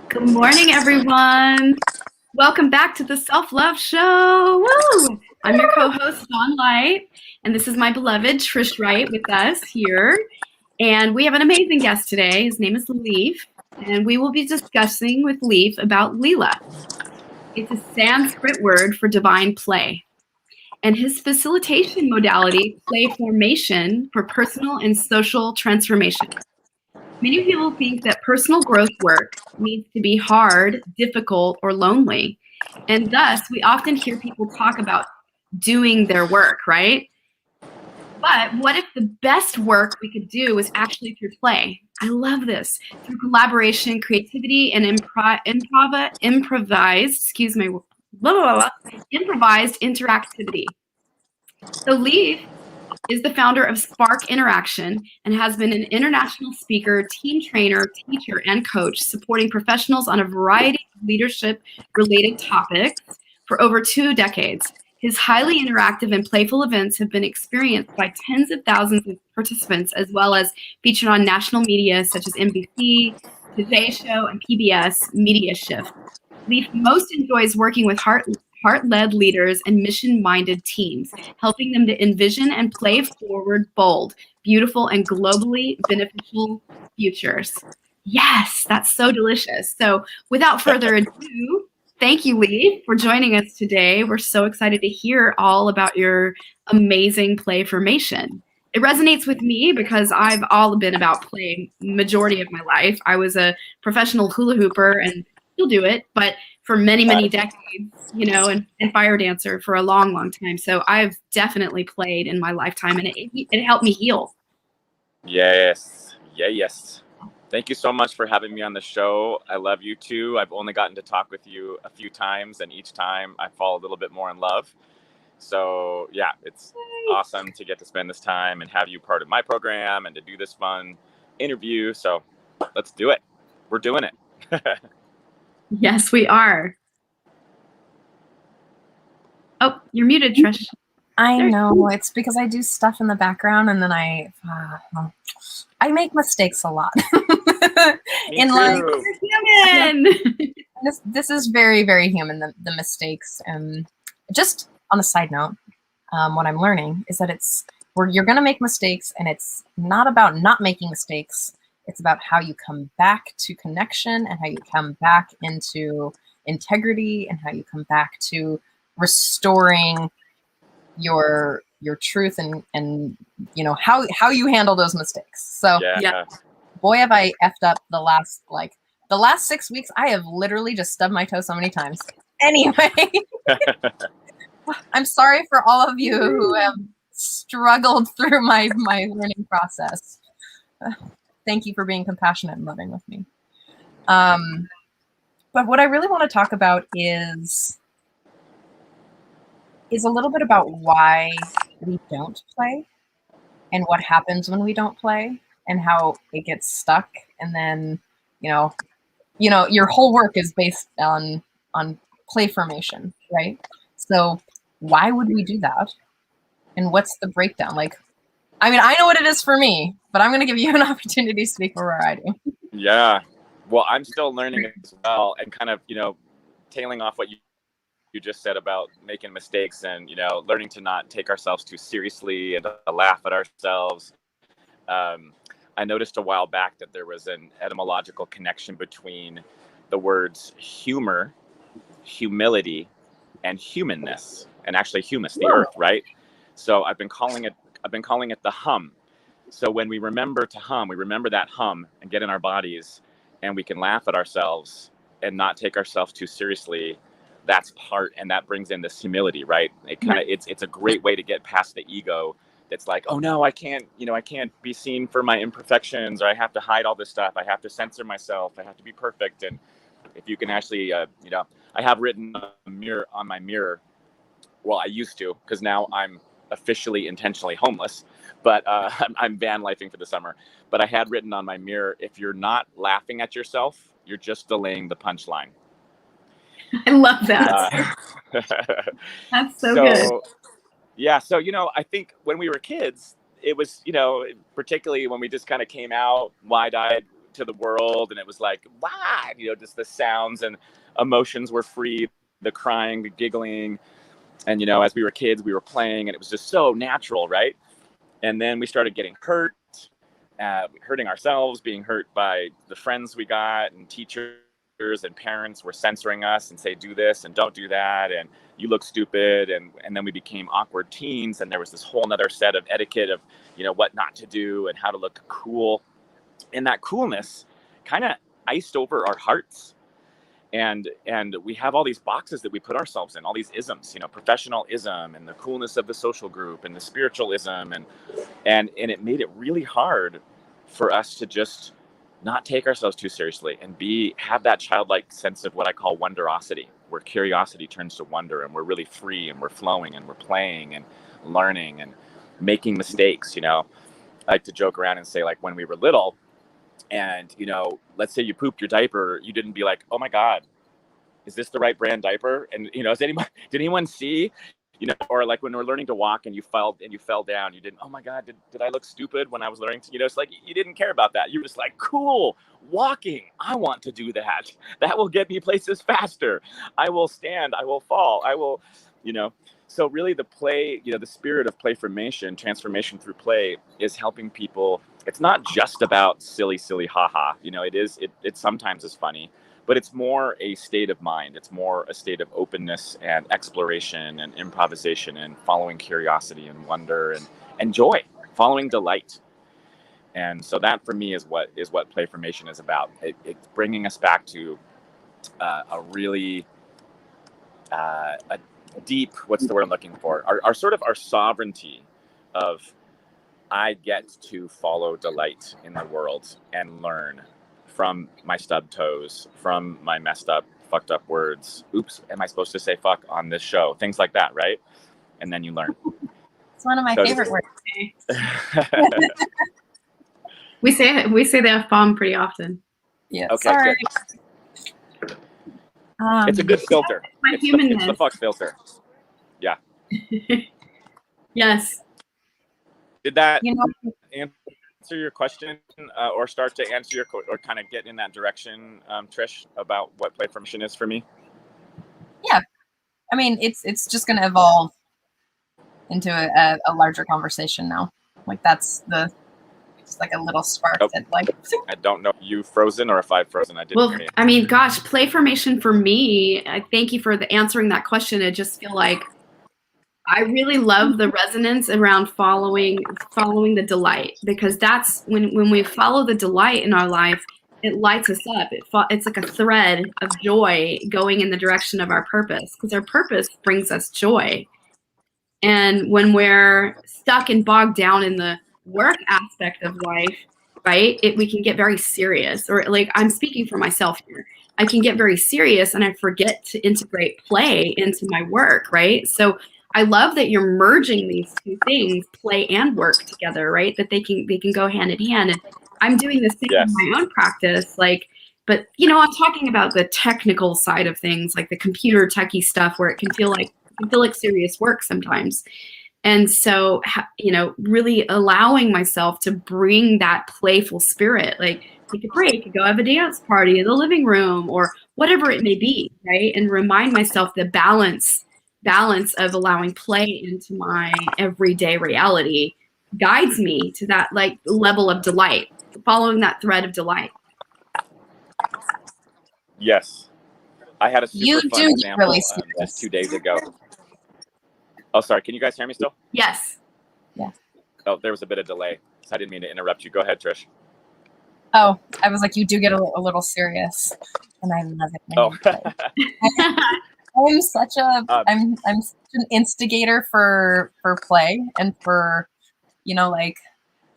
Good morning, everyone. Welcome back to the Self-Love Show. Woo! I'm your co-host, Dawn Light, and this is my beloved Trish Wright with us here. And we have an amazing guest today. His name is Leif, and we will be discussing with Leif about LILA. It's a Sanskrit word for divine play. And his facilitation modality, Playformation, for personal and social transformation. Many people think that personal growth work needs to be hard, difficult, or lonely. And thus, we often hear people talk about doing their work, right? But what if the best work we could do was actually through play? I love this. Through collaboration, creativity, and improvised interactivity. So Leif is the founder of Spark Interaction and has been an international speaker, team trainer, teacher, and coach, supporting professionals on a variety of leadership-related topics for over 2 decades. His highly interactive and playful events have been experienced by tens of thousands of participants, as well as featured on national media such as NBC, Today Show, and PBS MediaShift. Leif most enjoys working with heart-led leaders and mission-minded teams, helping them to envision and play forward bold, beautiful, and globally beneficial futures. Yes, that's so delicious. So without further ado, thank you, Leif, for joining us today. We're so excited to hear all about your amazing play formation. It resonates with me because I've all been about play majority of my life. I was a professional hula hooper and still do it, but for many, many decades, and fire dancer for a long, long time. So I've definitely played in my lifetime, and it helped me heal. Yes. Thank you so much for having me on the show. I love you too. I've only gotten to talk with you a few times, and each time I fall a little bit more in love. So yeah, it's awesome to get to spend this time and have you part of my program and to do this fun interview. So let's do it. We're doing it. Yes, we are. Oh, you're muted, Trish. I know. It's because I do stuff in the background, and then I make mistakes a lot. In life, human. This is very, very human. The mistakes, and just on a side note, what I'm learning is that you're going to make mistakes, and it's not about not making mistakes. It's about how you come back to connection and how you come back into integrity and how you come back to restoring your truth and how you handle those mistakes. So yeah. Boy, have I effed up the last 6 weeks. I have literally just stubbed my toe so many times. Anyway, I'm sorry for all of you who have struggled through my learning process. Thank you for being compassionate and loving with me. But what I really want to talk about is a little bit about why we don't play and what happens when we don't play and how it gets stuck. And then, your whole work is based on play formation, right? So why would we do that? And what's the breakdown? I know what it is for me, but I'm going to give you an opportunity to speak for where I do. Yeah. Well, I'm still learning as well, and kind of, tailing off what you just said about making mistakes and, learning to not take ourselves too seriously and to laugh at ourselves. I noticed a while back that there was an etymological connection between the words humor, humility, and humanness, and actually humus, the earth, right? So I've been calling it the hum. So when we remember to hum, we remember that hum and get in our bodies, and we can laugh at ourselves and not take ourselves too seriously. That's part, and that brings in this humility, right? It's a great way to get past the ego. That's like, oh no, I can't be seen for my imperfections, or I have to hide all this stuff. I have to censor myself. I have to be perfect. And if you can actually, I have written on my mirror. Well, I used to, because now I'm officially intentionally homeless, but I'm van lifing for the summer. But I had written on my mirror, if you're not laughing at yourself, you're just delaying the punchline. I love that. That's so good. Yeah. So, I think when we were kids, it was, particularly when we just kind of came out wide-eyed, to the world, and it was like, wow, you know, just the sounds and emotions were free, the crying, the giggling. And, you know, as we were kids, we were playing, and it was just so natural, right? And then we started getting hurt, hurting ourselves, being hurt by the friends we got, and teachers and parents were censoring us and say, do this and don't do that, and you look stupid. And then we became awkward teens, and there was this whole nother set of etiquette of, you know, what not to do and how to look cool. And that coolness kind of iced over our hearts. And we have all these boxes that we put ourselves in, all these isms, you know, professionalism and the coolness of the social group and the spiritualism, and it made it really hard for us to just not take ourselves too seriously and have that childlike sense of what I call wonderosity, where curiosity turns to wonder, and we're really free, and we're flowing, and we're playing and learning and making mistakes. You know, I like to joke around and say, like, when we were little, and, you know, let's say you pooped your diaper, you didn't be like, oh my God, is this the right brand diaper? And, you know, did anyone see, you know, or like when we're learning to walk and you fell down, you didn't, oh my God, did I look stupid when I was learning to, you know, it's like, you didn't care about that. You were just like, cool, walking. I want to do that. That will get me places faster. I will stand, I will fall, I will, you know. So really the play, you know, the spirit of playformation, transformation through play, is helping people. It's not just about silly haha. You know, it sometimes is funny, but it's more a state of mind. It's more a state of openness and exploration and improvisation and following curiosity and wonder and joy, following delight. And so that for me is what Playformation is about. It's bringing us back to a really a deep, what's the word I'm looking for? Our sort of our sovereignty of, I get to follow delight in the world and learn from my stubbed toes, from my messed up, fucked up words. Oops, am I supposed to say fuck on this show? Things like that, right? And then you learn. It's one of my favorite words. We say the F-bomb pretty often. Yeah. Okay, sorry. It's a good filter. It's the fuck filter. Yeah. Yes. Did that You know, answer your question, or start to answer or kind of get in that direction, Trish, about what Playformation is for me? Yeah. I mean, it's just going to evolve into a larger conversation now. Like that's just like a little spark that like. I don't know if you frozen or if I've frozen. I didn't hear you. I mean, gosh, Playformation for me, I thank you for answering that question. I just feel like I really love the resonance around following the delight, because that's when we follow the delight in our life, it lights us up. It's like a thread of joy going in the direction of our purpose, because our purpose brings us joy. And when we're stuck and bogged down in the work aspect of life, right, we can get very serious. Or like, I'm speaking for myself here. I can get very serious and I forget to integrate play into my work, right? So I love that you're merging these two things, play and work together, right? That they can go hand in hand. And I'm doing the same in my own practice, like, but you know, I'm talking about the technical side of things, like the computer techie stuff, where it can feel like serious work sometimes. And so, you know, really allowing myself to bring that playful spirit, like take a break, go have a dance party in the living room or whatever it may be, right? And remind myself the balance of allowing play into my everyday reality guides me to that like level of delight, following that thread of delight. Yes. I had a super fun example really just 2 days ago. Oh, sorry. Can you guys hear me still? Yes. Yeah. Oh, there was a bit of delay, so I didn't mean to interrupt you. Go ahead, Trish. Oh, I was like, you do get a little serious, and I love it. I'm such I'm such an instigator for play and for, you know, like,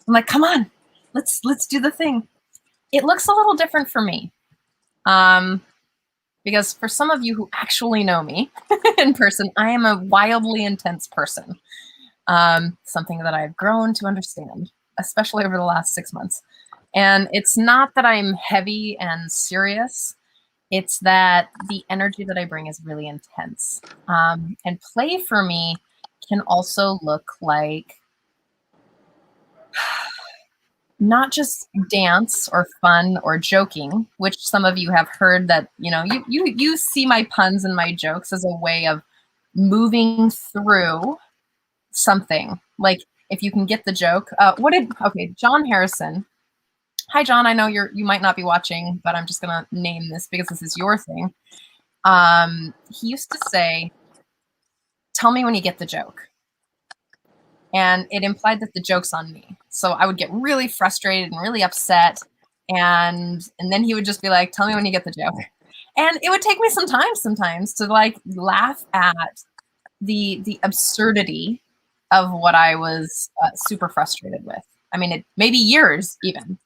I'm like, come on, let's do the thing. It looks a little different for me. Because for some of you who actually know me in person, I am a wildly intense person. Something that I've grown to understand, especially over the last 6 months. And it's not that I'm heavy and serious. It's that the energy that I bring is really intense. And play for me can also look like not just dance or fun or joking, which some of you have heard that, you see my puns and my jokes as a way of moving through something. Like, if you can get the joke. John Harrison. Hi, John. I know you might not be watching, but I'm just gonna name this because this is your thing. He used to say, "Tell me when you get the joke." And it implied that the joke's on me. So I would get really frustrated and really upset. And then he would just be like, "Tell me when you get the joke." And it would take me some time sometimes to like laugh at the absurdity of what I was super frustrated with. I mean, it maybe years even.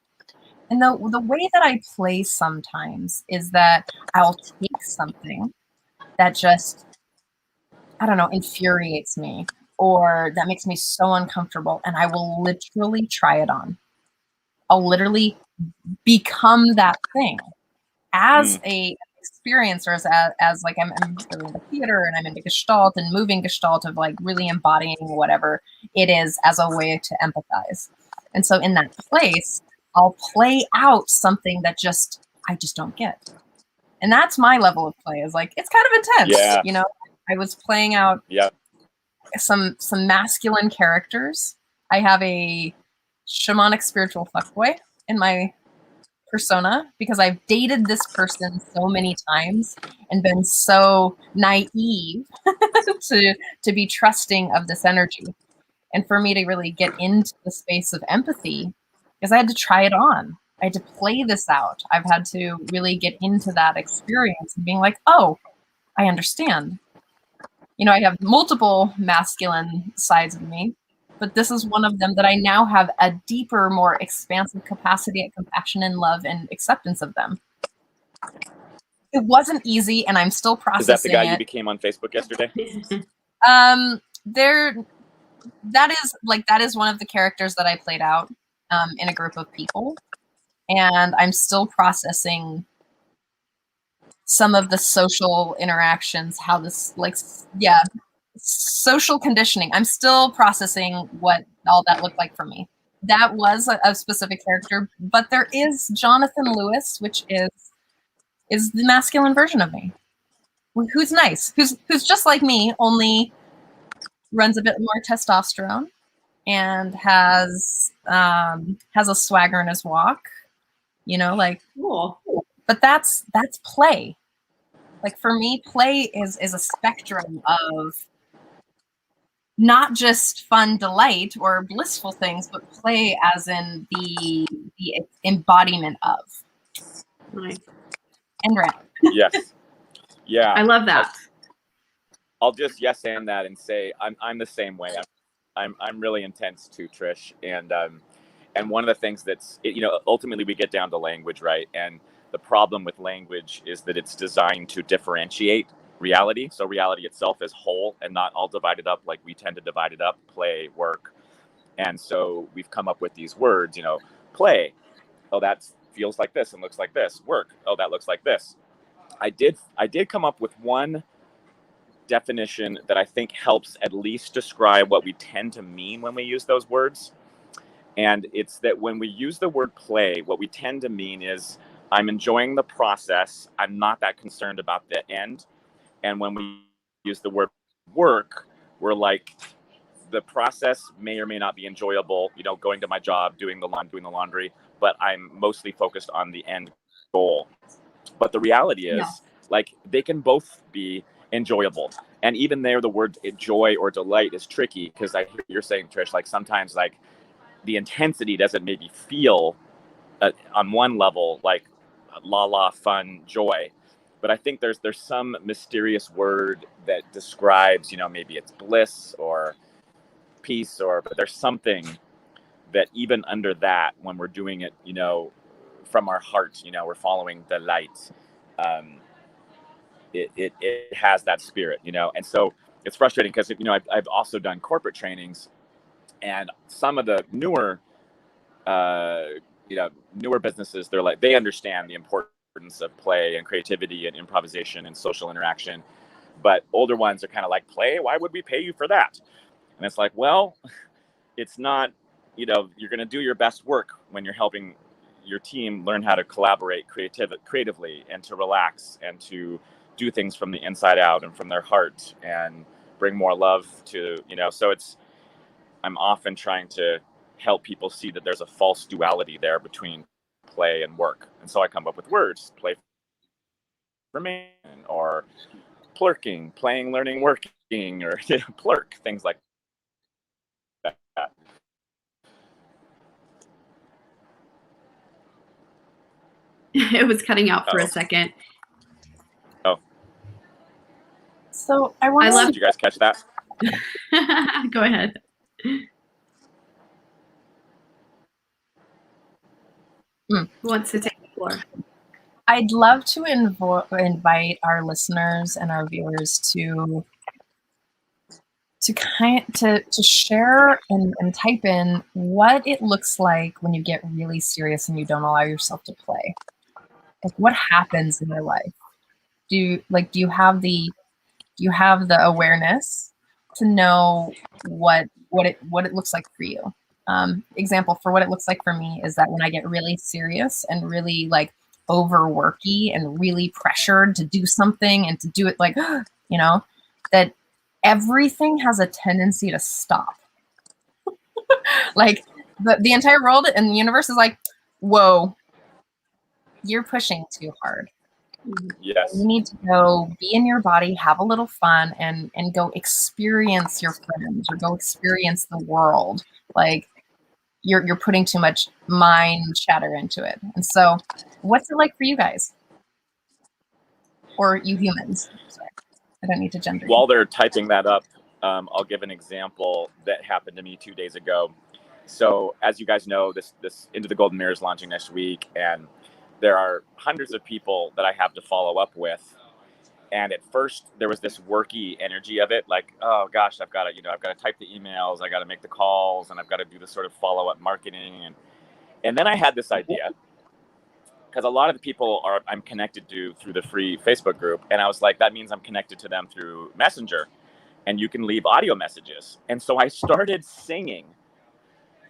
And the way that I play sometimes is that I'll take something that just, I don't know, infuriates me, or that makes me so uncomfortable, and I will literally try it on. I'll literally become that thing as a experience, or as like I'm really into theater and I'm into Gestalt and moving Gestalt of like really embodying whatever it is as a way to empathize. And so in that place, I'll play out something that I just don't get. And that's my level of play, is like, it's kind of intense. Yeah. I was playing out some masculine characters. I have a shamanic spiritual fuckboy in my persona because I've dated this person so many times and been so naive to be trusting of this energy. And for me to really get into the space of empathy, because I had to try it on. I had to play this out. I've had to really get into that experience and being like, oh, I understand. I have multiple masculine sides of me, but this is one of them that I now have a deeper, more expansive capacity at compassion and love and acceptance of them. It wasn't easy, and I'm still processing it. Is that the guy you became on Facebook yesterday? That is one of the characters that I played out in a group of people, and I'm still processing some of the social interactions, how this, social conditioning. I'm still processing what all that looked like for me. That was a specific character, but there is Jonathan Lewis, which is the masculine version of me, who's nice, who's just like me, only runs a bit more testosterone and has a swagger in his walk, Cool. But that's play. Like, for me, play is a spectrum of not just fun delight or blissful things, but play as in the embodiment of. Nice. And Ren. Yes. Yeah. I love that. I'll just yes and that and say I'm the same way. I'm really intense too, Trish. And one of the things that's, ultimately we get down to language, right? And the problem with language is that it's designed to differentiate reality. So reality itself is whole and not all divided up like we tend to divide it up: play, work. And so we've come up with these words, play. Oh, that feels like this and looks like this. Work. Oh, that looks like this. I did come up with one definition that I think helps at least describe what we tend to mean when we use those words. And it's that when we use the word play, what we tend to mean is I'm enjoying the process. I'm not that concerned about the end. And when we use the word work, we're like, the process may or may not be enjoyable, going to my job, doing the laundry, but I'm mostly focused on the end goal. But the reality is, like, they can both be enjoyable. And even there, the word joy or delight is tricky, because I hear you're saying, Trish, like sometimes like the intensity doesn't maybe feel on one level like la fun joy, but I think there's some mysterious word that describes, maybe it's bliss or peace, but there's something that even under that, when we're doing it, from our heart, we're following the light, it has that spirit, and so it's frustrating because I've also done corporate trainings, and some of the newer businesses, they understand the importance of play and creativity and improvisation and social interaction. But older ones are kind of like, play? Why would we pay you for that? And it's like, well, it's not, you know, you're going to do your best work when you're helping your team learn how to collaborate creatively and to relax and to do things from the inside out and from their heart and bring more love to, you know, so I'm often trying to help people see that there's a false duality there between play and work. And so I come up with words, playformation or plurking, playing, learning, working, or plurk, things like that. It was cutting out for a second. Oh. So I want I love. Did you guys catch that? Go ahead. Who wants to take the floor? I'd love to invite our listeners and our viewers to share and type in what it looks like when you get really serious and you don't allow yourself to play. Like, what happens in your life? Do you have the awareness to know what it looks like for you? Example for what it looks like for me is that when I get really serious and really like overworky and really pressured to do something and to do it like, you know, that everything has a tendency to stop. Like the entire world and the universe is like, whoa, you're pushing too hard. Yes. You need to go be in your body, have a little fun, and go experience your friends or go experience the world. Like you're putting too much mind chatter into it. And so what's it like for you guys? Or you humans? Sorry, I don't need to gender. While they're typing that up, I'll give an example that happened to me 2 days ago. So as you guys know, this Into the Golden Mirror is launching next week, and there are hundreds of people that I have to follow up with. And at first there was this worky energy of it, like, oh gosh, I've got to type the emails, I got to make the calls, and I've got to do this sort of follow-up marketing. And then I had this idea, because a lot of the people I'm connected to through the free Facebook group. And I was like, that means I'm connected to them through Messenger, and you can leave audio messages. And so I started singing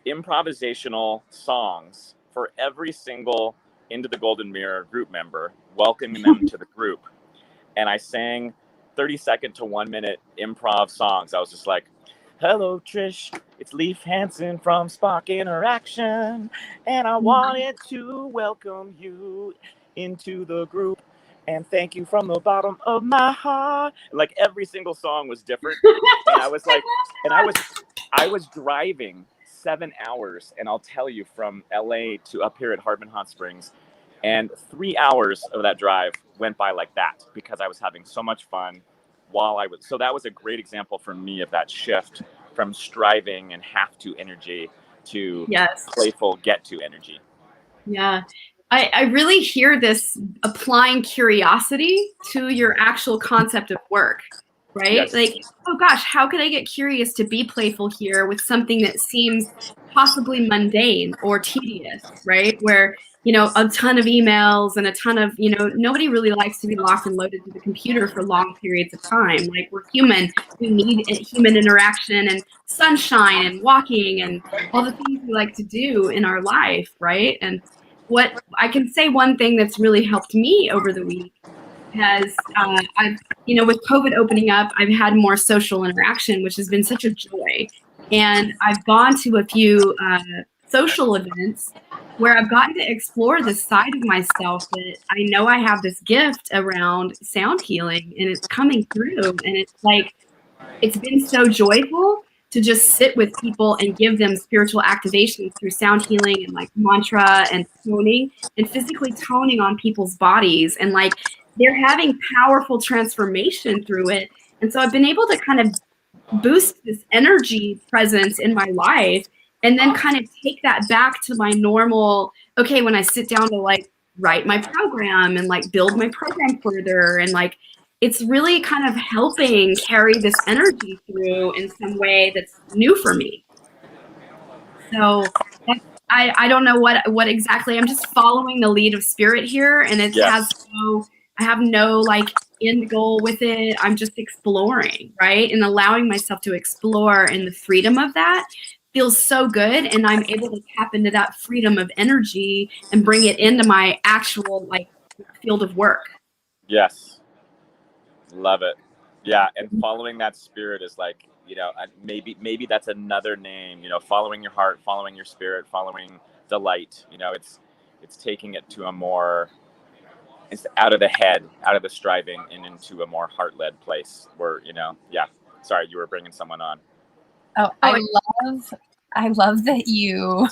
improvisational songs for every single Into the Golden Mirror group member, welcoming them to the group. And I sang 30-second to 1-minute improv songs. I was just like, hello, Trish. It's Leif Hansen from Spark Interaction. And I wanted to welcome you into the group. And thank you from the bottom of my heart. Like every single song was different. And I was like, I was driving 7 hours. And I'll tell you, from LA to up here at Hardman Hot Springs. And 3 hours of that drive went by like that because I was having so much fun so that was a great example for me of that shift from striving and have to energy to playful get to energy. Yeah. I really hear this applying curiosity to your actual concept of work, right? Yes. Like, oh gosh, how could I get curious to be playful here with something that seems possibly mundane or tedious, right? Where, you know, a ton of emails and a ton of, you know, nobody really likes to be locked and loaded to the computer for long periods of time. Like, we're human. We need human interaction and sunshine and walking and all the things we like to do in our life, right? And what I can say, one thing that's really helped me over the week has, I've, you know, with COVID opening up, I've had more social interaction, which has been such a joy. And I've gone to a few social events where I've gotten to explore this side of myself that I know I have this gift around sound healing, and it's coming through. And it's like, it's been so joyful to just sit with people and give them spiritual activations through sound healing and like mantra and toning and physically toning on people's bodies. And like, they're having powerful transformation through it. And so I've been able to kind of boost this energy presence in my life, and then kind of take that back to my normal, okay, when I sit down to like write my program and like build my program further, and like, it's really kind of helping carry this energy through in some way that's new for me. So I don't know what exactly, I'm just following the lead of spirit here, and it I have no like end goal with it. I'm just exploring, right? And allowing myself to explore in the freedom of that feels so good, and I'm able to tap into that freedom of energy and bring it into my actual like field of work. Yes. Love it. Yeah. And following that spirit is like, you know, maybe that's another name, you know, following your heart, following your spirit, following the light, you know, it's taking it to a more, it's out of the head, out of the striving, and into a more heart-led place where, you know, yeah. Sorry, you were bringing someone on. Oh, I love that you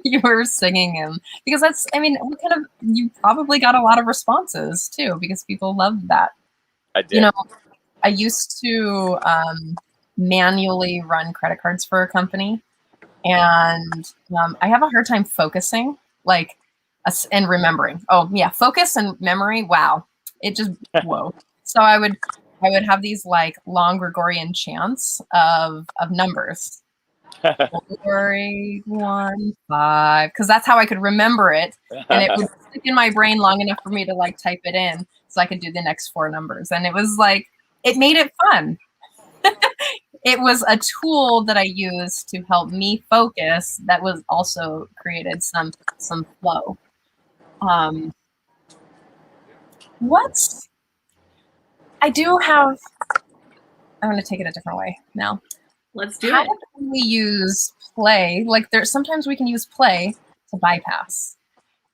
you were singing him, because that's, I mean, you probably got a lot of responses too, because people love that. I did. You know, I used to manually run credit cards for a company, and I have a hard time focusing, like, and remembering. Oh yeah, focus and memory. Wow, it just whoa. So I would have these like long Gregorian chants of numbers. 4, 8, 1, 5, because that's how I could remember it, and it would stick in my brain long enough for me to like type it in, so I could do the next 4 numbers, and it was like, it made it fun. It was a tool that I used to help me focus. That was also created some flow. What's I do have. I'm going to take it a different way now. Let's do How it. can we use play? Like, there's sometimes we can use play to bypass.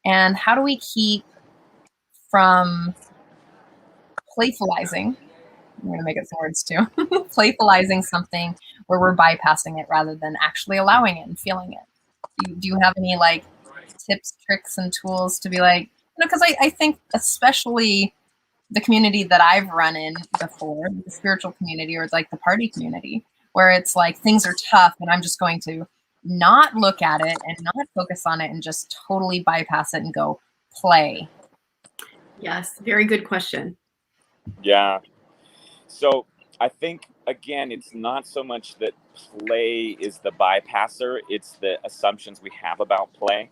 And how do we keep from playfulizing? I'm going to make it some words too. Playfulizing something where we're bypassing it rather than actually allowing it and feeling it. Do you have any like tips, tricks, and tools to be like, you know, because I think especially the community that I've run in before, the spiritual community or like the party community, where it's like things are tough and I'm just going to not look at it and not focus on it and just totally bypass it and go play. Yes, very good question. Yeah. So I think, again, it's not so much that play is the bypasser, it's the assumptions we have about play.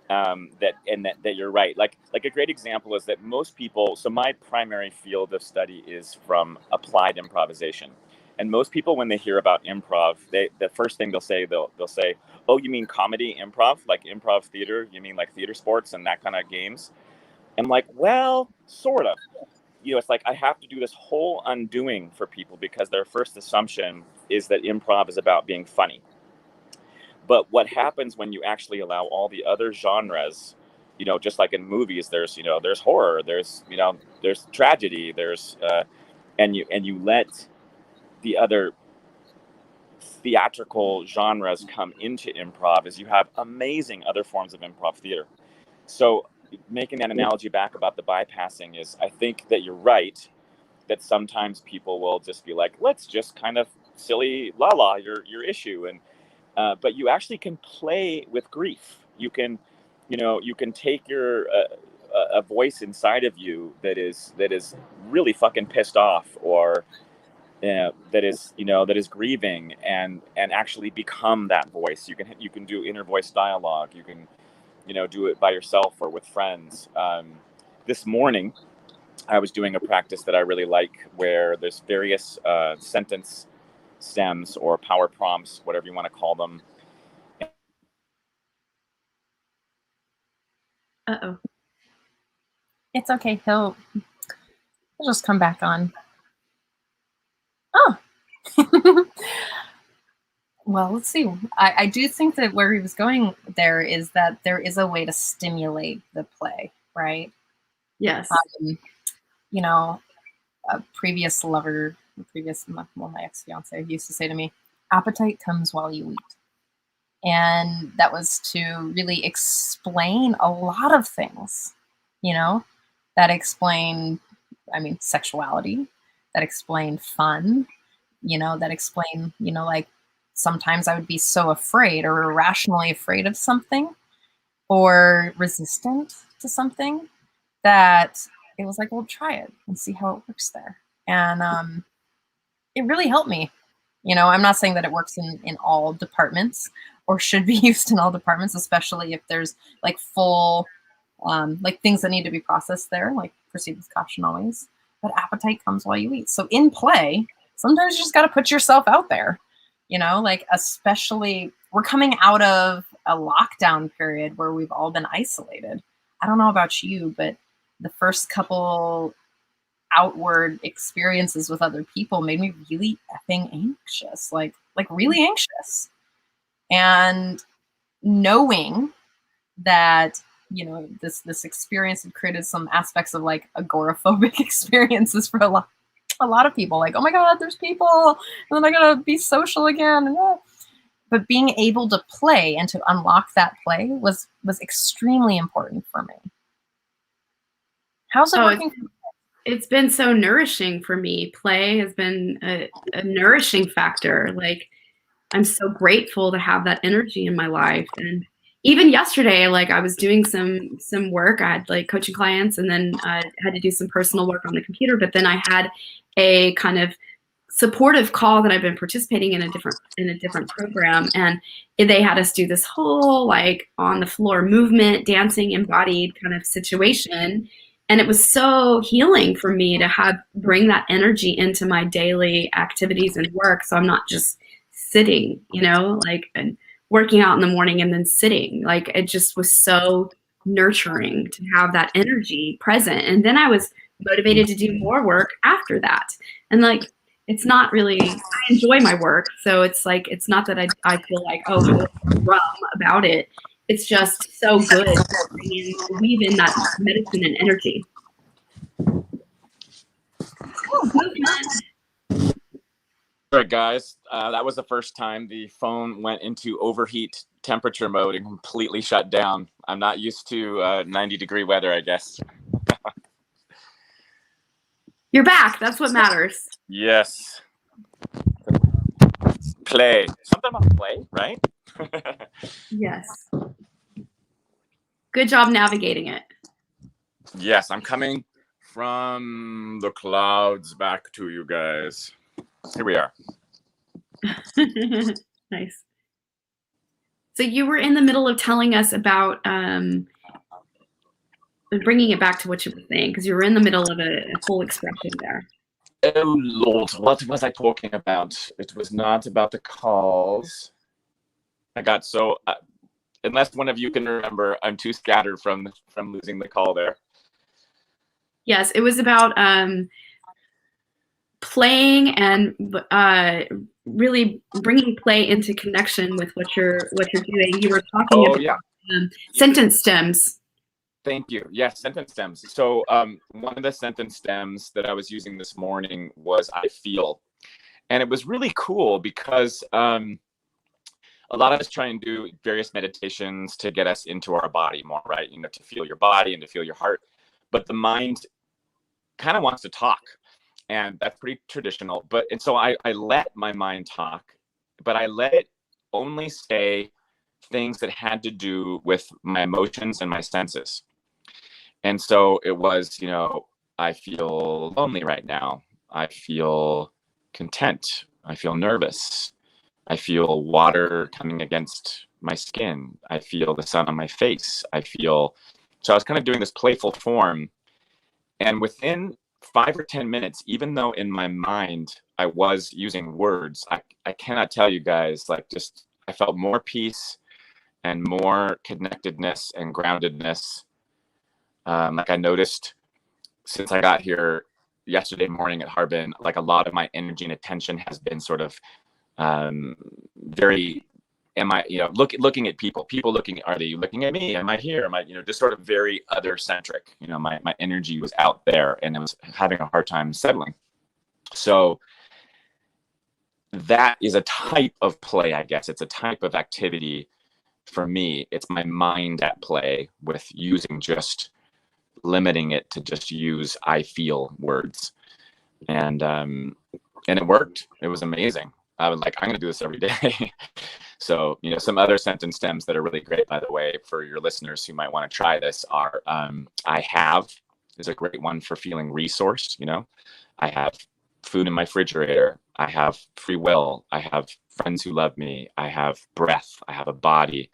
That you're right. Like a great example is that most people. So my primary field of study is from applied improvisation, and most people, when they hear about improv, the first thing they'll say, "Oh, you mean comedy improv, like improv theater? You mean like theater sports and that kind of games?" I'm like, well, sort of. You know, it's like I have to do this whole undoing for people because their first assumption is that improv is about being funny. But what happens when you actually allow all the other genres, you know, just like in movies, there's, you know, there's horror, there's, you know, there's tragedy, there's, and you let the other theatrical genres come into improv, is you have amazing other forms of improv theater. So making that analogy back about the bypassing is, I think that you're right, that sometimes people will just be like, let's just kind of silly la your issue. And but you actually can play with grief. You can, you know, you can take your a voice inside of you that is really fucking pissed off, or that is, you know, that is grieving, and actually become that voice. You can do inner voice dialogue. You can, you know, do it by yourself or with friends. This morning, I was doing a practice that I really like, where there's various sentence stems or power prompts, whatever you want to call them. Uh-oh. It's okay. He'll just come back on. Oh. Well, let's see. I do think that where he was going there is that there is a way to stimulate the play, right? Yes. You know, a previous lover, my ex-fiance used to say to me, appetite comes while you eat. And that was to really explain a lot of things, you know, that explain, I mean, sexuality, that explain fun, you know, that explain, you know, like sometimes I would be so afraid or irrationally afraid of something or resistant to something that it was like, well, try it and see how it works there. And it really helped me. You know, I'm not saying that it works in all departments or should be used in all departments, especially if there's like full, like things that need to be processed there, like proceed with caution always. But appetite comes while you eat. So in play, sometimes you just got to put yourself out there, you know, like especially we're coming out of a lockdown period where we've all been isolated. I don't know about you, but the first couple outward experiences with other people made me really effing anxious, like really anxious. And knowing that, you know, this experience had created some aspects of like agoraphobic experiences for a lot of people. Like, oh my God, there's people, and then I gotta be social again. And, but being able to play and to unlock that play was extremely important for me. How's it working? It's been so nourishing for me. Play has been a nourishing factor. Like, I'm so grateful to have that energy in my life. And even yesterday, like, I was doing some work. I had like coaching clients, and then I had to do some personal work on the computer. But then I had a kind of supportive call that I've been participating in a different program, and they had us do this whole like on the floor movement, dancing, embodied kind of situation. And it was so healing for me to bring that energy into my daily activities and work. So I'm not just sitting, you know, like, and working out in the morning and then sitting. Like, it just was so nurturing to have that energy present. And then I was motivated to do more work after that. And like, it's not really, I enjoy my work. So it's like, it's not that I feel like, oh, rum about it. It's just so good to weave in that medicine and energy. All right, guys. That was the first time the phone went into overheat temperature mode and completely shut down. I'm not used to 90-degree weather, I guess. You're back. That's what matters. Yes. Play. Something about play, right? Yes. Good job navigating it. Yes, I'm coming from the clouds back to you guys. Here we are. Nice. So you were in the middle of telling us about bringing it back to what you were saying, because you were in the middle of a whole expression there. Oh Lord, what was I talking about? It was not about the calls. I got so unless one of you can remember, I'm too scattered from losing the call there. Yes, it was about playing and really bringing play into connection with what you're doing. You were talking about sentence stems. Thank you. Yes, sentence stems. So one of the sentence stems that I was using this morning was I feel. And it was really cool because a lot of us try and do various meditations to get us into our body more, right? You know, to feel your body and to feel your heart. But the mind kind of wants to talk. And that's pretty traditional. And so I let my mind talk, but I let it only say things that had to do with my emotions and my senses. And so it was, you know, I feel lonely right now. I feel content. I feel nervous. I feel water coming against my skin. I feel the sun on my face. So I was kind of doing this playful form. And within 5 or 10 minutes, even though in my mind I was using words, I cannot tell you guys, like, just I felt more peace and more connectedness and groundedness. Like, I noticed since I got here yesterday morning at Harbin, like, a lot of my energy and attention has been sort of very, looking at people looking, are they looking at me? Am I here? Am I, just sort of very other centric, my energy was out there and I was having a hard time settling. So that is a type of play, I guess. It's a type of activity for me. It's my mind at play with limiting it to just use I feel words. And it worked. It was amazing. I was like, I'm going to do this every day. So, some other sentence stems that are really great, by the way, for your listeners who might want to try this are, I have is a great one for feeling resourced. I have food in my refrigerator. I have free will. I have friends who love me. I have breath. I have a body,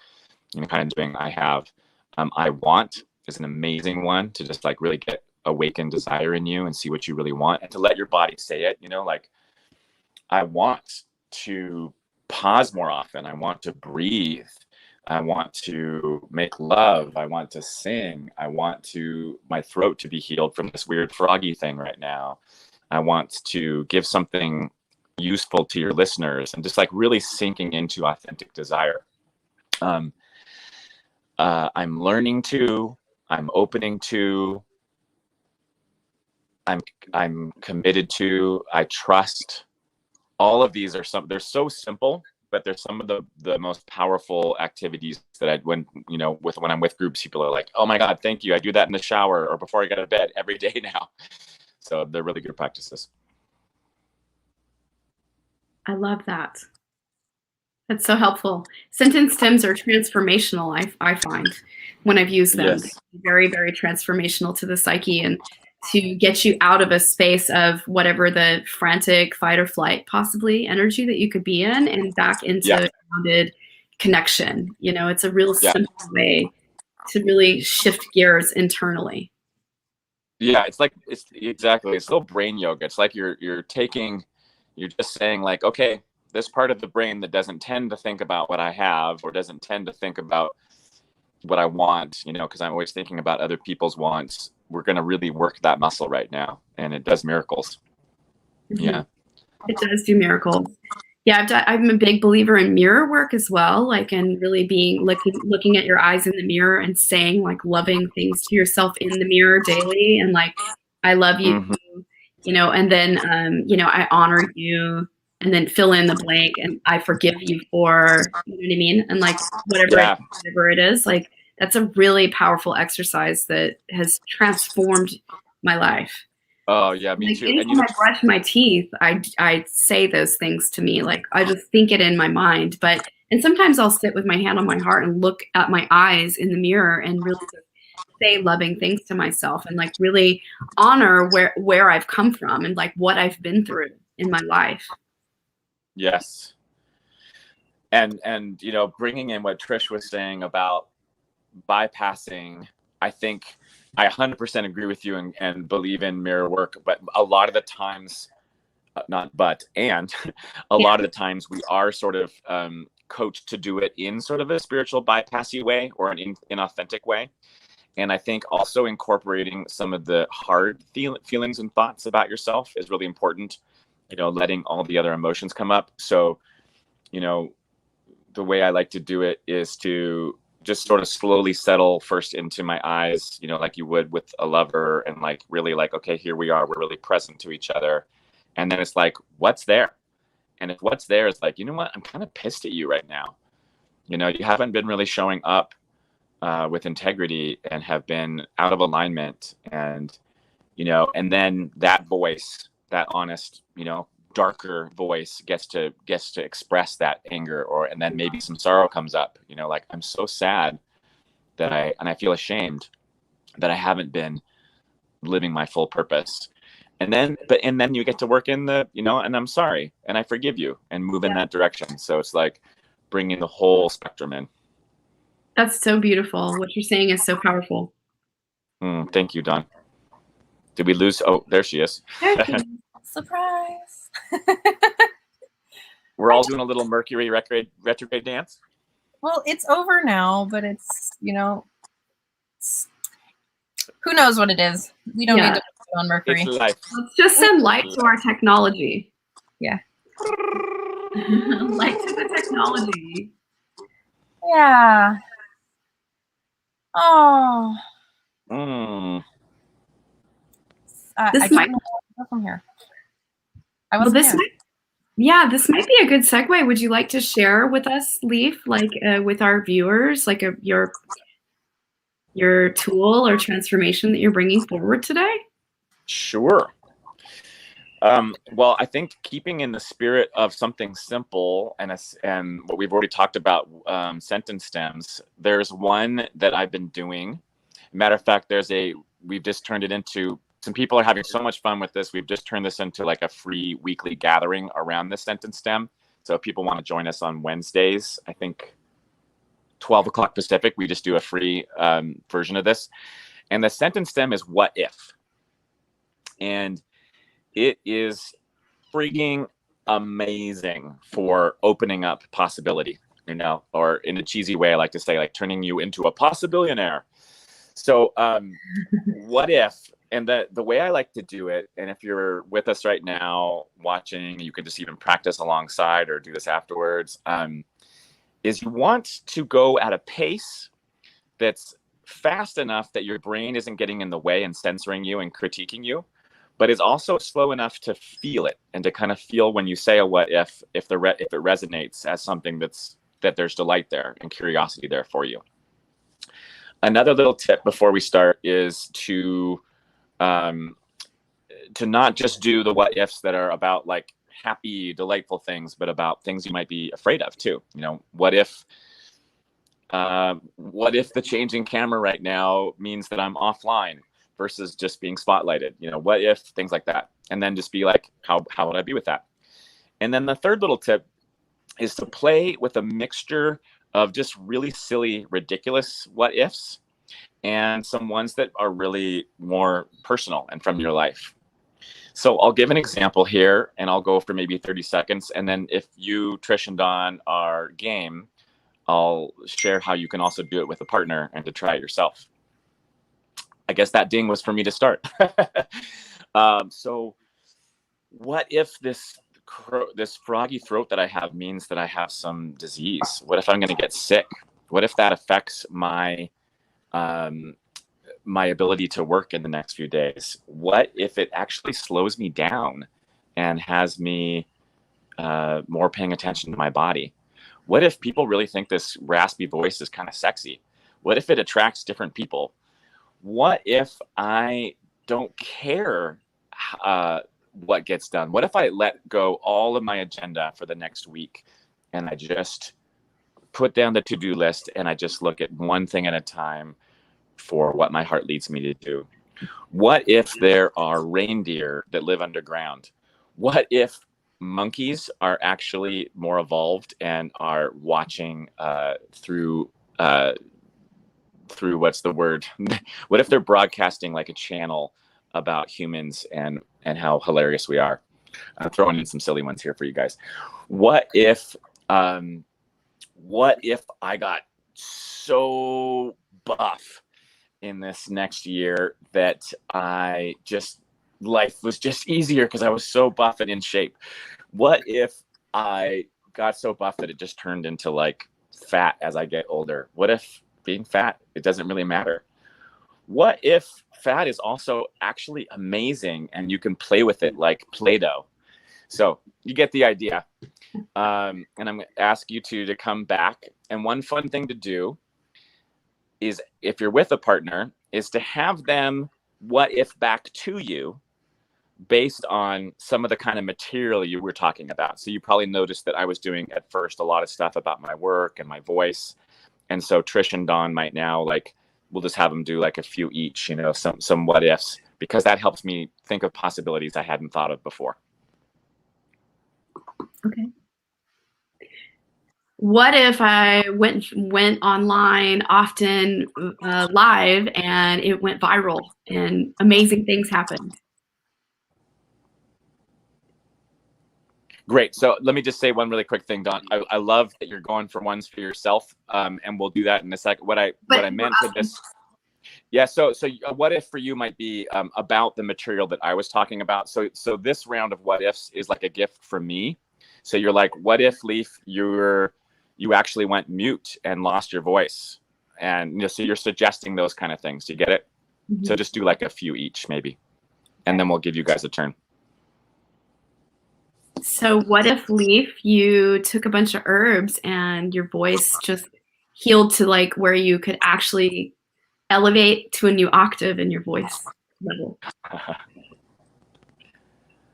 kind of doing, I have, I want is an amazing one to just like really get awakened desire in you and see what you really want and to let your body say it, like, I want to pause more often. I want to breathe. I want to make love. I want to sing. I want my throat to be healed from this weird froggy thing right now. I want to give something useful to your listeners, and just like really sinking into authentic desire. I'm learning to, I'm opening to, I'm committed to, I trust. All of these are they're so simple, but they're some of the most powerful activities that when I'm with groups, people are like, oh my God, thank you. I do that in the shower or before I go to bed every day now. So they're really good practices. I love that. That's so helpful. Sentence stems are transformational, I find, when I've used them. Yes. Very, very transformational to the psyche, and to get you out of a space of whatever the frantic fight or flight possibly energy that you could be in, and back into grounded connection. It's a real simple way to really shift gears internally. Yeah, it's little brain yoga. It's like you're just saying like, okay, this part of the brain that doesn't tend to think about what I have, or doesn't tend to think about what I want, because I'm always thinking about other people's wants. We're going to really work that muscle right now, and it does miracles. Mm-hmm. Yeah. It does do miracles. Yeah, I'm a big believer in mirror work as well, and really being looking at your eyes in the mirror and saying loving things to yourself in the mirror daily, and I love you, mm-hmm. And then I honor you, and then fill in the blank, and I forgive you for, you know what I mean? And whatever it is, that's a really powerful exercise that has transformed my life. Oh yeah, me too. Anytime I brush my teeth, I say those things to me. I just think it in my mind. And sometimes I'll sit with my hand on my heart and look at my eyes in the mirror and really say loving things to myself, and really honor where I've come from and what I've been through in my life. Yes. And bringing in what Trish was saying about bypassing, I think I 100% agree with you and believe in mirror work, but a lot of the times, a lot of the times we are sort of coached to do it in sort of a spiritual bypassy way, or an inauthentic way. And I think also incorporating some of the hard feelings and thoughts about yourself is really important, letting all the other emotions come up. So, the way I like to do it is to just sort of slowly settle first into my eyes, like you would with a lover, and really okay, here we are, we're really present to each other. And then it's what's there? And if what's there is you know what, I'm kind of pissed at you right now. You haven't been really showing up with integrity, and have been out of alignment. And, and then that voice, that honest, darker voice gets to express that anger, and then maybe some sorrow comes up, I'm so sad that I feel ashamed that I haven't been living my full purpose. And then you get to work in the, and I'm sorry, and I forgive you, and move in that direction. So it's bringing the whole spectrum in. That's so beautiful. What you're saying is so powerful. Thank you, Dawn. Did we lose? Oh, there she is. Surprise. We're all doing a little Mercury retrograde dance. Well, it's over now, but it's, who knows what it is. We don't need to put on Mercury. It's life. Let's just send light to our technology. Yeah. Light to the technology. Yeah. Oh. This might go from here. This might be a good segue. Would you like to share with us, Leif, with our viewers, your tool or transformation that you're bringing forward today? Sure. Well, I think keeping in the spirit of something simple and what we've already talked about, sentence stems, there's one that I've been doing. Matter of fact, we've just turned it into, some people are having so much fun with this. We've just turned this into a free weekly gathering around the sentence stem. So if people want to join us on Wednesdays, I think 12 o'clock Pacific, we just do a free version of this. And the sentence stem is what if. And it is freaking amazing for opening up possibility, you know, or in a cheesy way, I like to say, like turning you into a possibillionaire. So what if, and the way I like to do it, and if you're with us right now watching, you can just even practice alongside or do this afterwards, is you want to go at a pace that's fast enough that your brain isn't getting in the way and censoring you and critiquing you, but is also slow enough to feel it and to kind of feel when you say a what if it resonates as something that there's delight there and curiosity there for you. Another little tip before we start is to not just do the what ifs that are about like happy, delightful things, but about things you might be afraid of too. You know, what if the changing camera right now means that I'm offline versus just being spotlighted? You know, what if things like that? And then just be like, how would I be with that? And then the third little tip is to play with a mixture of just really silly, ridiculous what ifs and some ones that are really more personal and from your life. So I'll give an example here and I'll go for maybe 30 seconds. And then if you, Trish and Dawn, are game, I'll share how you can also do it with a partner and to try it yourself. I guess that ding was for me to start. So what if this froggy throat that I have means that I have some disease? What if I'm going to get sick? What if that affects my my ability to work in the next few days? What if it actually slows me down and has me more paying attention to my body? What if people really think this raspy voice is kind of sexy? What if it attracts different people? What if I don't care what gets done? What if I let go all of my agenda for the next week and I just put down the to-do list and I just look at one thing at a time for what my heart leads me to do? What if there are reindeer that live underground? What if monkeys are actually more evolved and are watching through what's the word? What if they're broadcasting like a channel about humans and how hilarious we are? I'm throwing in some silly ones here for you guys. What if I got so buff in this next year that life was just easier because I was so buff and in shape? What if I got so buff that it just turned into like fat as I get older? What if being fat, it doesn't really matter? What if fat is also actually amazing and you can play with it like Play-Doh? So you get the idea. And I'm going to ask you two to come back. And one fun thing to do is, if you're with a partner, is to have them what if back to you based on some of the kind of material you were talking about. So you probably noticed that I was doing at first a lot of stuff about my work and my voice. And so Trish and Dawn might now, like, we'll just have them do like a few each, you know, some what ifs, because that helps me think of possibilities I hadn't thought of before. Okay. What if I went online often, live, and it went viral and amazing things happened? Great. So let me just say one really quick thing, Dawn. I love that you're going for ones for yourself, and we'll do that in a second. What I meant for this, yeah. So what if for you might be about the material that I was talking about. So this round of what ifs is like a gift from me. So you're like, what if, Leif, you actually went mute and lost your voice, and you know, so you're suggesting those kind of things. Do you get it? Mm-hmm. So just do like a few each, maybe, and then we'll give you guys a turn. So what if, Leif, you took a bunch of herbs and your voice just healed to like where you could actually elevate to a new octave in your voice level?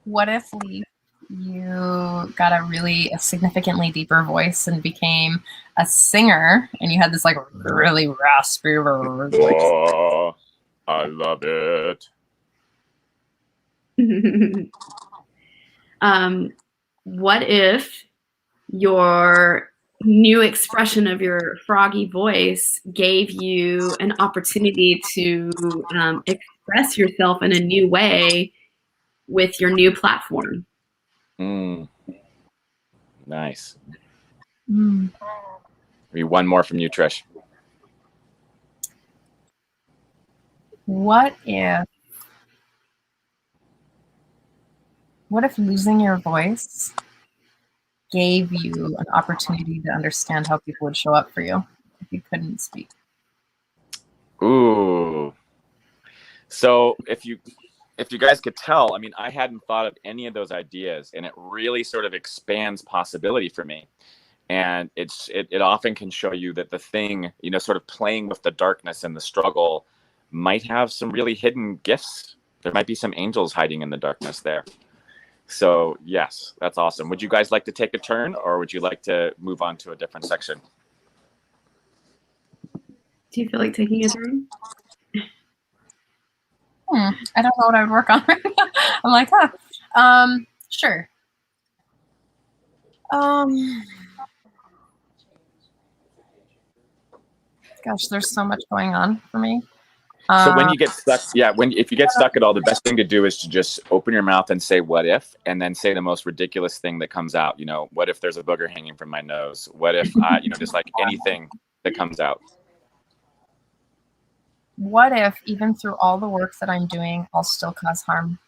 What if, Leif, you got a significantly deeper voice and became a singer and you had this like really raspy voice? Oh, I love it. What if your new expression of your froggy voice gave you an opportunity to express yourself in a new way with your new platform? Nice. Mm. Maybe one more from you, Trish. What if losing your voice gave you an opportunity to understand how people would show up for you if you couldn't speak? Ooh. So if you guys could tell, I mean, I hadn't thought of any of those ideas, and it really sort of expands possibility for me. And it often can show you that the thing, you know, sort of playing with the darkness and the struggle might have some really hidden gifts. There might be some angels hiding in the darkness there. So yes, that's awesome. Would you guys like to take a turn, or would you like to move on to a different section? Do you feel like taking a turn? I don't know what I would work on right now. I'm like, sure. Gosh, there's so much going on for me. So when you get stuck, if you get stuck at all, the best thing to do is to just open your mouth and say "what if," and then say the most ridiculous thing that comes out. You know, what if there's a booger hanging from my nose? What if I, you know, just like anything that comes out. What if even through all the work that I'm doing, I'll still cause harm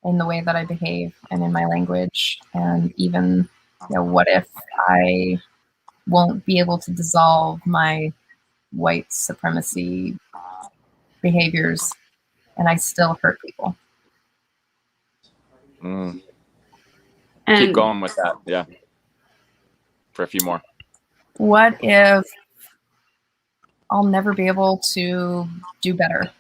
in the way that I behave and in my language? And even, you know, what if I won't be able to dissolve my white supremacy behaviors and I still hurt people? Mm. And Keep going with that. Yeah. For a few more. What if I'll never be able to do better?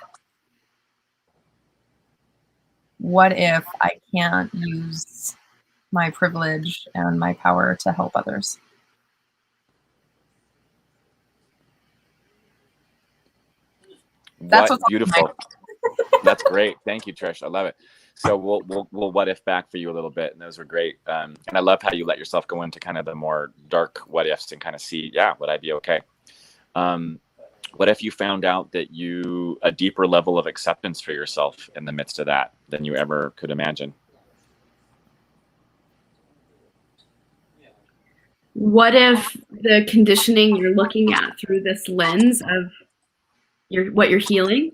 What if I can't use my privilege and my power to help others? That's what's beautiful. That's great. Thank you, Trish. I love it. So we'll what if back for you a little bit, and those were great. And I love how you let yourself go into kind of the more dark what ifs and kind of see, would I be okay? What if you found out that a deeper level of acceptance for yourself in the midst of that than you ever could imagine? what if the conditioning you're looking at through this lens of what you're healing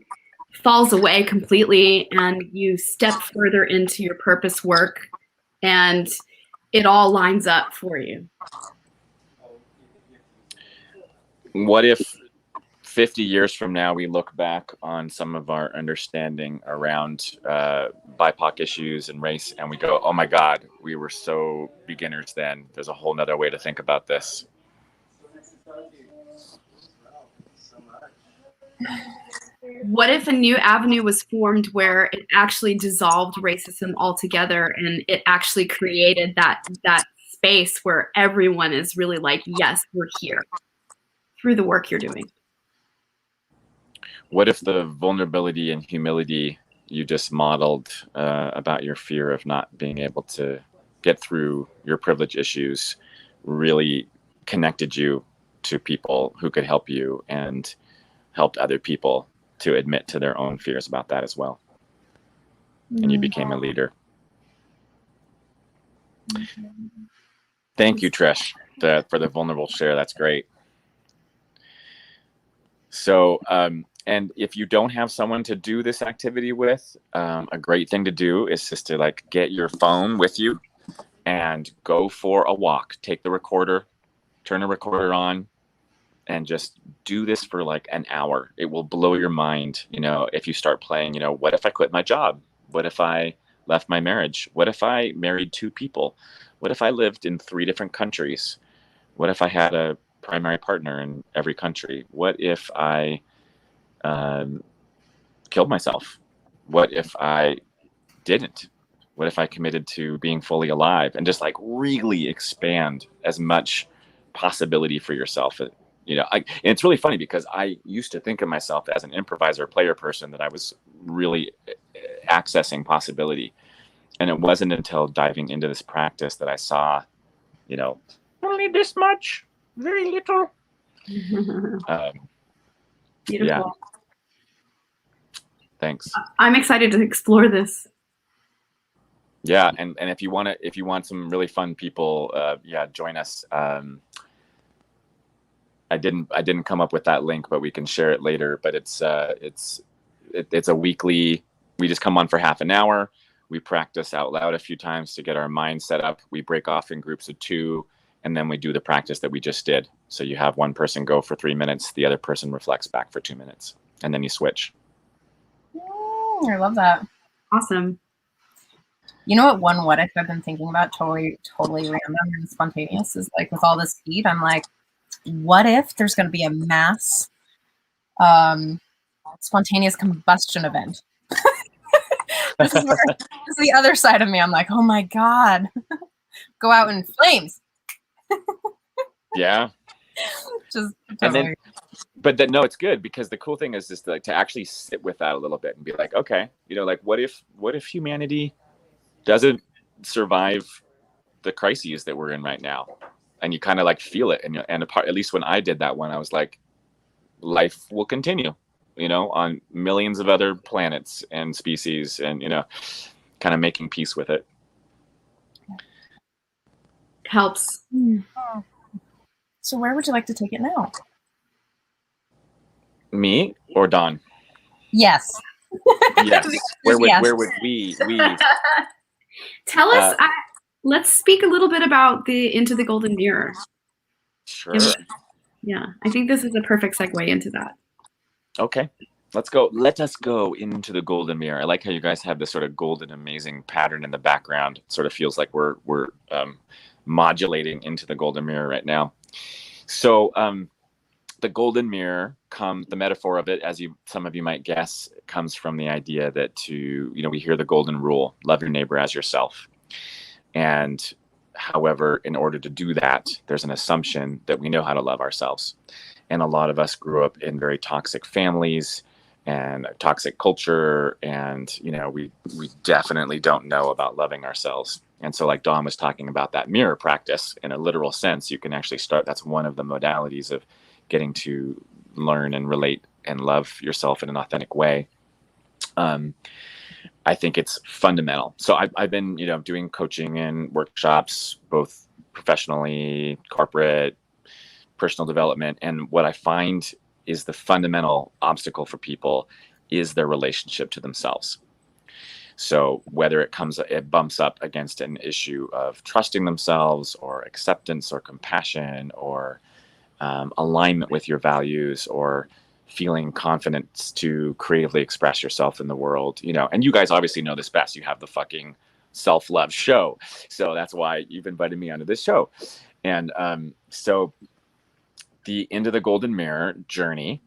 falls away completely, and you step further into your purpose work and it all lines up for you? What if 50 years from now, we look back on some of our understanding around BIPOC issues and race, and we go, oh my God, we were so beginners then. There's a whole nother way to think about this. What if a new avenue was formed where it actually dissolved racism altogether, and it actually created that space where everyone is really like, yes, we're here through the work you're doing? What if the vulnerability and humility you just modeled about your fear of not being able to get through your privilege issues really connected you to people who could help you and helped other people to admit to their own fears about that as well? And you became a leader. Thank you, Trish, for the vulnerable share. That's great. So, and if you don't have someone to do this activity with, a great thing to do is just to like get your phone with you and go for a walk. Take the recorder, turn the recorder on, and just do this for like an hour. It will blow your mind. You know, if you start playing, you know, what if I quit my job? What if I left my marriage? What if I married 2 people? What if I lived in 3 different countries? What if I had a primary partner in every country? What if I killed myself? What if I didn't? What if I committed to being fully alive? And just like really expand as much possibility for yourself. You know, and it's really funny because I used to think of myself as an improviser player person, that I was really accessing possibility. And it wasn't until diving into this practice that I saw, you know, only this much, very little. Beautiful. Yeah. Thanks. I'm excited to explore this. Yeah, and if you want some really fun people, yeah, join us. I didn't come up with that link, but we can share it later. But it's a weekly. We just come on for half an hour. We practice out loud a few times to get our mind set up. We break off in groups of 2, and then we do the practice that we just did. So you have one person go for 3 minutes, the other person reflects back for 2 minutes, and then you switch. I love that. Awesome. You know what if I've been thinking about, totally random and spontaneous, is like, with all this heat, I'm like, what if there's going to be a mass spontaneous combustion event? This is the other side of me. I'm like, oh my God, go out in flames. Yeah. Just totally. And then, but no, it's good, because the cool thing is just like to actually sit with that a little bit and be like, okay, like what if humanity doesn't survive the crises that we're in right now? And you kind of like feel it, and at least when I did that one, I was like, life will continue, on millions of other planets and species, and kind of making peace with it. Helps. So where would you like to take it now? Me or Dawn? Yes. Yes. Where would we? Tell us. Let's speak a little bit about Into the Golden Mirror. Sure. Yeah, I think this is a perfect segue into that. Okay, let's go. Let us go into the golden mirror. I like how you guys have this sort of golden, amazing pattern in the background. It sort of feels like we're modulating into the golden mirror right now. So the golden mirror, the metaphor of it, as some of you might guess, comes from the idea that we hear the golden rule: love your neighbor as yourself. And however, in order to do that, there's an assumption that we know how to love ourselves. And a lot of us grew up in very toxic families and a toxic culture. And, we definitely don't know about loving ourselves. And so, like Dawn was talking about, that mirror practice, in a literal sense, you can actually start. That's one of the modalities of getting to learn and relate and love yourself in an authentic way. I think it's fundamental. So I've been, doing coaching and workshops, both professionally, corporate, personal development. And what I find is the fundamental obstacle for people is their relationship to themselves. So whether it bumps up against an issue of trusting themselves, or acceptance, or compassion, or alignment with your values, or feeling confidence to creatively express yourself in the world, and you guys obviously know this best. You have the fucking self-love show. So that's why you've invited me onto this show. And so the Into the Golden Mirror journey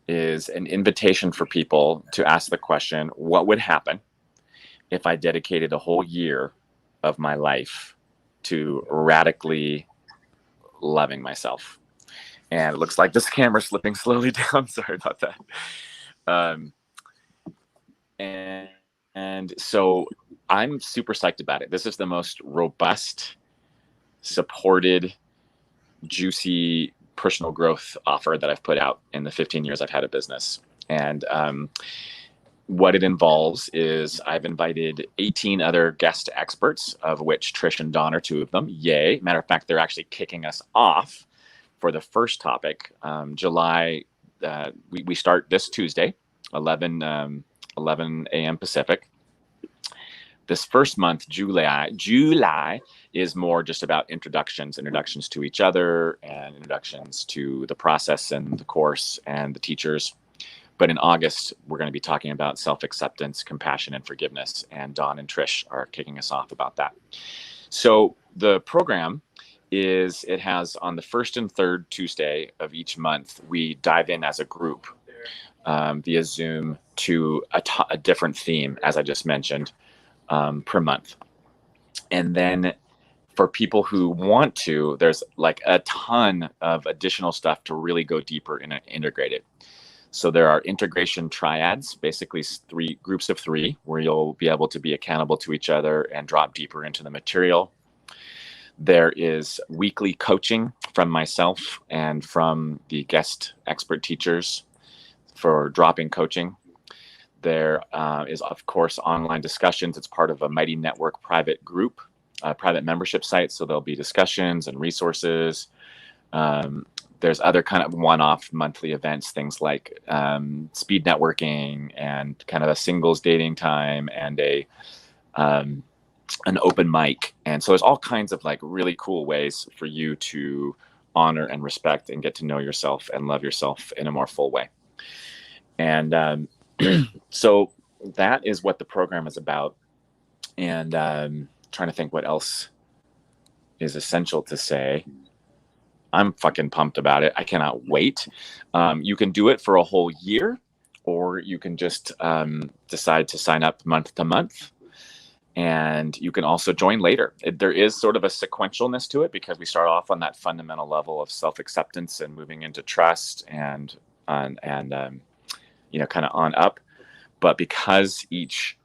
is an invitation for people to ask the question, what would happen if I dedicated a whole year of my life to radically loving myself? And it looks like this camera's slipping slowly down. Sorry about that. And so I'm super psyched about it. This is the most robust, supported, juicy personal growth offer that I've put out in the 15 years I've had a business. And what it involves is I've invited 18 other guest experts, of which Trish and Dawn are 2 of them. Yay. Matter of fact, they're actually kicking us off for the first topic. July, we start this Tuesday, 11 a.m. Pacific. This first month, July is more just about introductions to each other, and introductions to the process and the course and the teachers. But in August, we're going to be talking about self-acceptance, compassion, and forgiveness. And Dawn and Trish are kicking us off about that. So the program it has, on the first and third Tuesday of each month, we dive in as a group via Zoom to a different theme, as I just mentioned, per month. And then for people who want to, there's like a ton of additional stuff to really go deeper and integrate it. So there are integration triads, basically 3 groups of 3, where you'll be able to be accountable to each other and drop deeper into the material. There is weekly coaching from myself and from the guest expert teachers for dropping coaching. There is, of course, online discussions. It's part of a Mighty Network private group, private membership site. So there'll be discussions and resources. There's other kind of one-off monthly events, things like speed networking and kind of a singles dating time and an open mic. And so there's all kinds of like really cool ways for you to honor and respect and get to know yourself and love yourself in a more full way. And so that is what the program is about. And trying to think what else is essential to say. I'm fucking pumped about it. I cannot wait. You can do it for a whole year, or you can just decide to sign up month to month. And you can also join later. There is sort of a sequentialness to it because we start off on that fundamental level of self-acceptance and moving into trust and kind of on up. But because each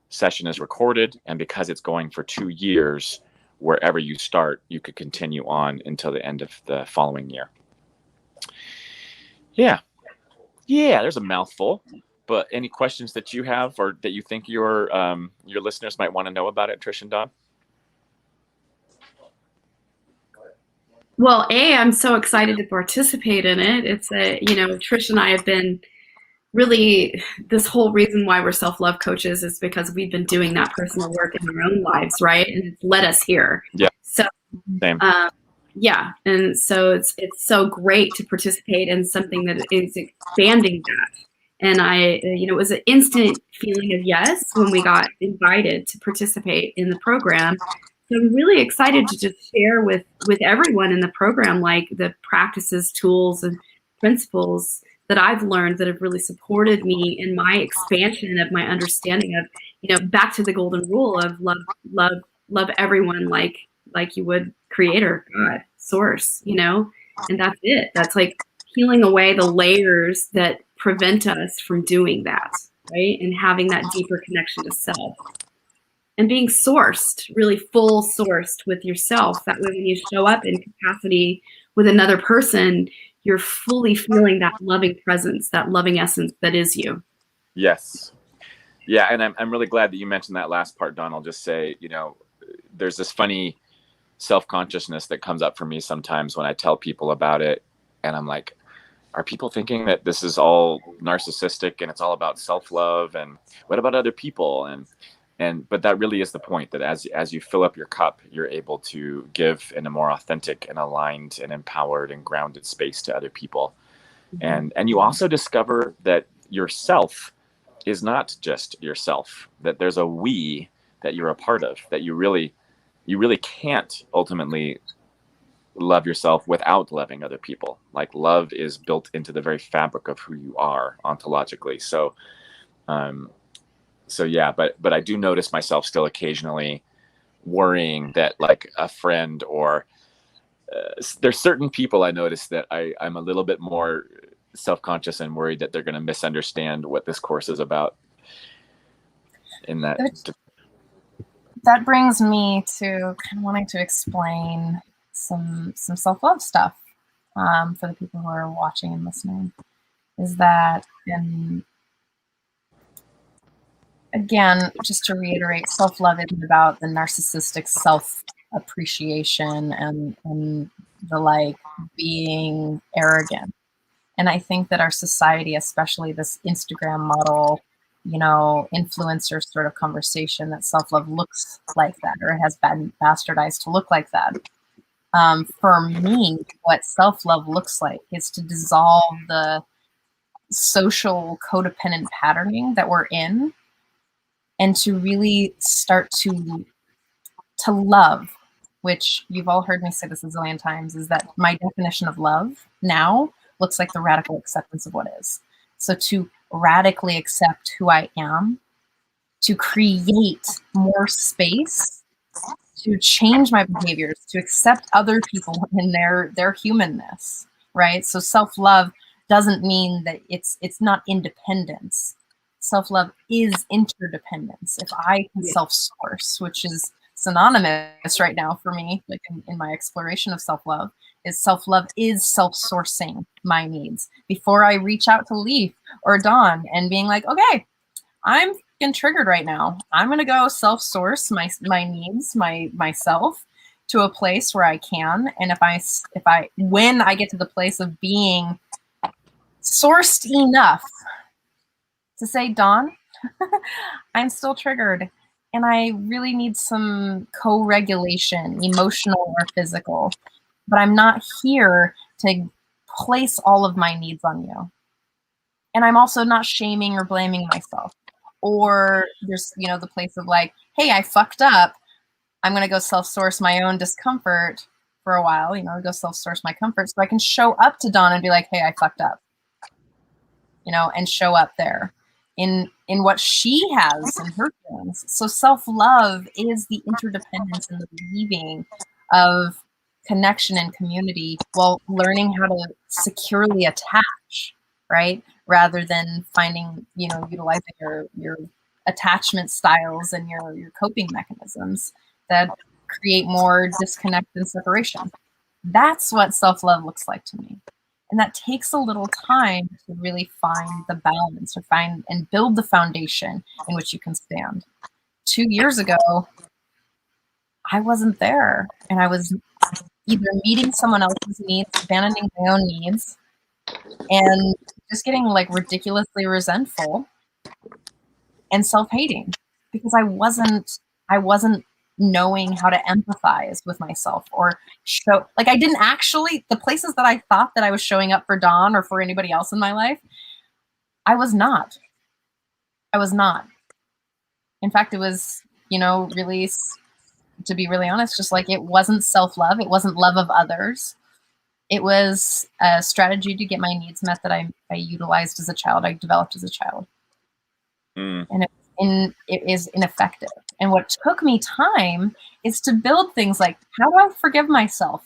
session is recorded and because it's going for 2 years, wherever you start, you could continue on until the end of the following year. Yeah, there's a mouthful. But any questions that you have or that you think your listeners might want to know about it, Trish and Don? Well, I'm so excited to participate in it. It's Trish and I have been really, this whole reason why we're self-love coaches is because we've been doing that personal work in our own lives, right? And it's led us here. Yeah. So, same. Yeah. And so it's so great to participate in something that is expanding that. And it was an instant feeling of yes when we got invited to participate in the program. So I'm really excited to just share with everyone in the program, like the practices, tools, and principles that I've learned that have really supported me in my expansion of my understanding of, back to the golden rule of love everyone like you would creator, God, source, and that's it. That's like peeling away the layers that prevent us from doing that, right? And having that deeper connection to self. And being sourced, really full sourced with yourself. That way when you show up in capacity with another person, you're fully feeling that loving presence, that loving essence that is you. Yes. Yeah, and I'm really glad that you mentioned that last part, Don. I'll just say, there's this funny self-consciousness that comes up for me sometimes when I tell people about it. And I'm like, are people thinking that this is all narcissistic and it's all about self-love? And what about other people? But that really is the point, that as you fill up your cup, you're able to give in a more authentic and aligned and empowered and grounded space to other people. Mm-hmm. And you also discover that yourself is not just yourself, that there's a we that you're a part of, that you really can't ultimately love yourself without loving other people. Like love is built into the very fabric of who you are ontologically. So yeah, but I do notice myself still occasionally worrying that like a friend or there's certain people I notice that I'm a little bit more self-conscious and worried that they're going to misunderstand what this course is about. In that brings me to kind of wanting to explain some self-love stuff for the people who are watching and listening. Is that, and again, just to reiterate, self-love isn't about the narcissistic self-appreciation and the like being arrogant. And I think that our society, especially this Instagram model, influencer sort of conversation, that self-love looks like that, or it has been bastardized to look like that. For me, what self-love looks like is to dissolve the social codependent patterning that we're in, and to really start to love, which you've all heard me say this a zillion times, is that my definition of love now looks like the radical acceptance of what is. So to radically accept who I am, to create more space, to change my behaviors, to accept other people in their humanness, right? So self-love doesn't mean that it's not independence. Self-love is interdependence. If I can self-source, which is synonymous right now for me, like in my exploration of self-love, is self-love is self-sourcing my needs before I reach out to Leif or Dawn and being like, okay, I'm getting triggered right now. I'm going to go self-source my needs, myself to a place where I can. And when I get to the place of being sourced enough to say, Dawn, I'm still triggered and I really need some co-regulation, emotional or physical, but I'm not here to place all of my needs on you. And I'm also not shaming or blaming myself. Or there's, the place of like, hey, I fucked up. I'm going to go self-source my own discomfort for a while, go self-source my comfort so I can show up to Dawn and be like, hey, I fucked up, and show up there in what she has in her feelings. So self-love is the interdependence and the weaving of connection and community while learning how to securely attach, right? Rather than finding, utilizing your attachment styles and your coping mechanisms that create more disconnect and separation. That's what self-love looks like to me. And that takes a little time to really find the balance or find and build the foundation in which you can stand. 2 years ago, I wasn't there. And I was either meeting someone else's needs, abandoning my own needs, and just getting like ridiculously resentful and self-hating because I wasn't knowing how to empathize with myself or show, like I didn't actually, the places that I thought that I was showing up for Dawn or for anybody else in my life, I was not. In fact, it was, really, to be really honest, just like it wasn't self-love. It wasn't love of others. It was a strategy to get my needs met that I utilized as a child. I developed as a child. And it is ineffective. And what took me time is to build things like, how do I forgive myself?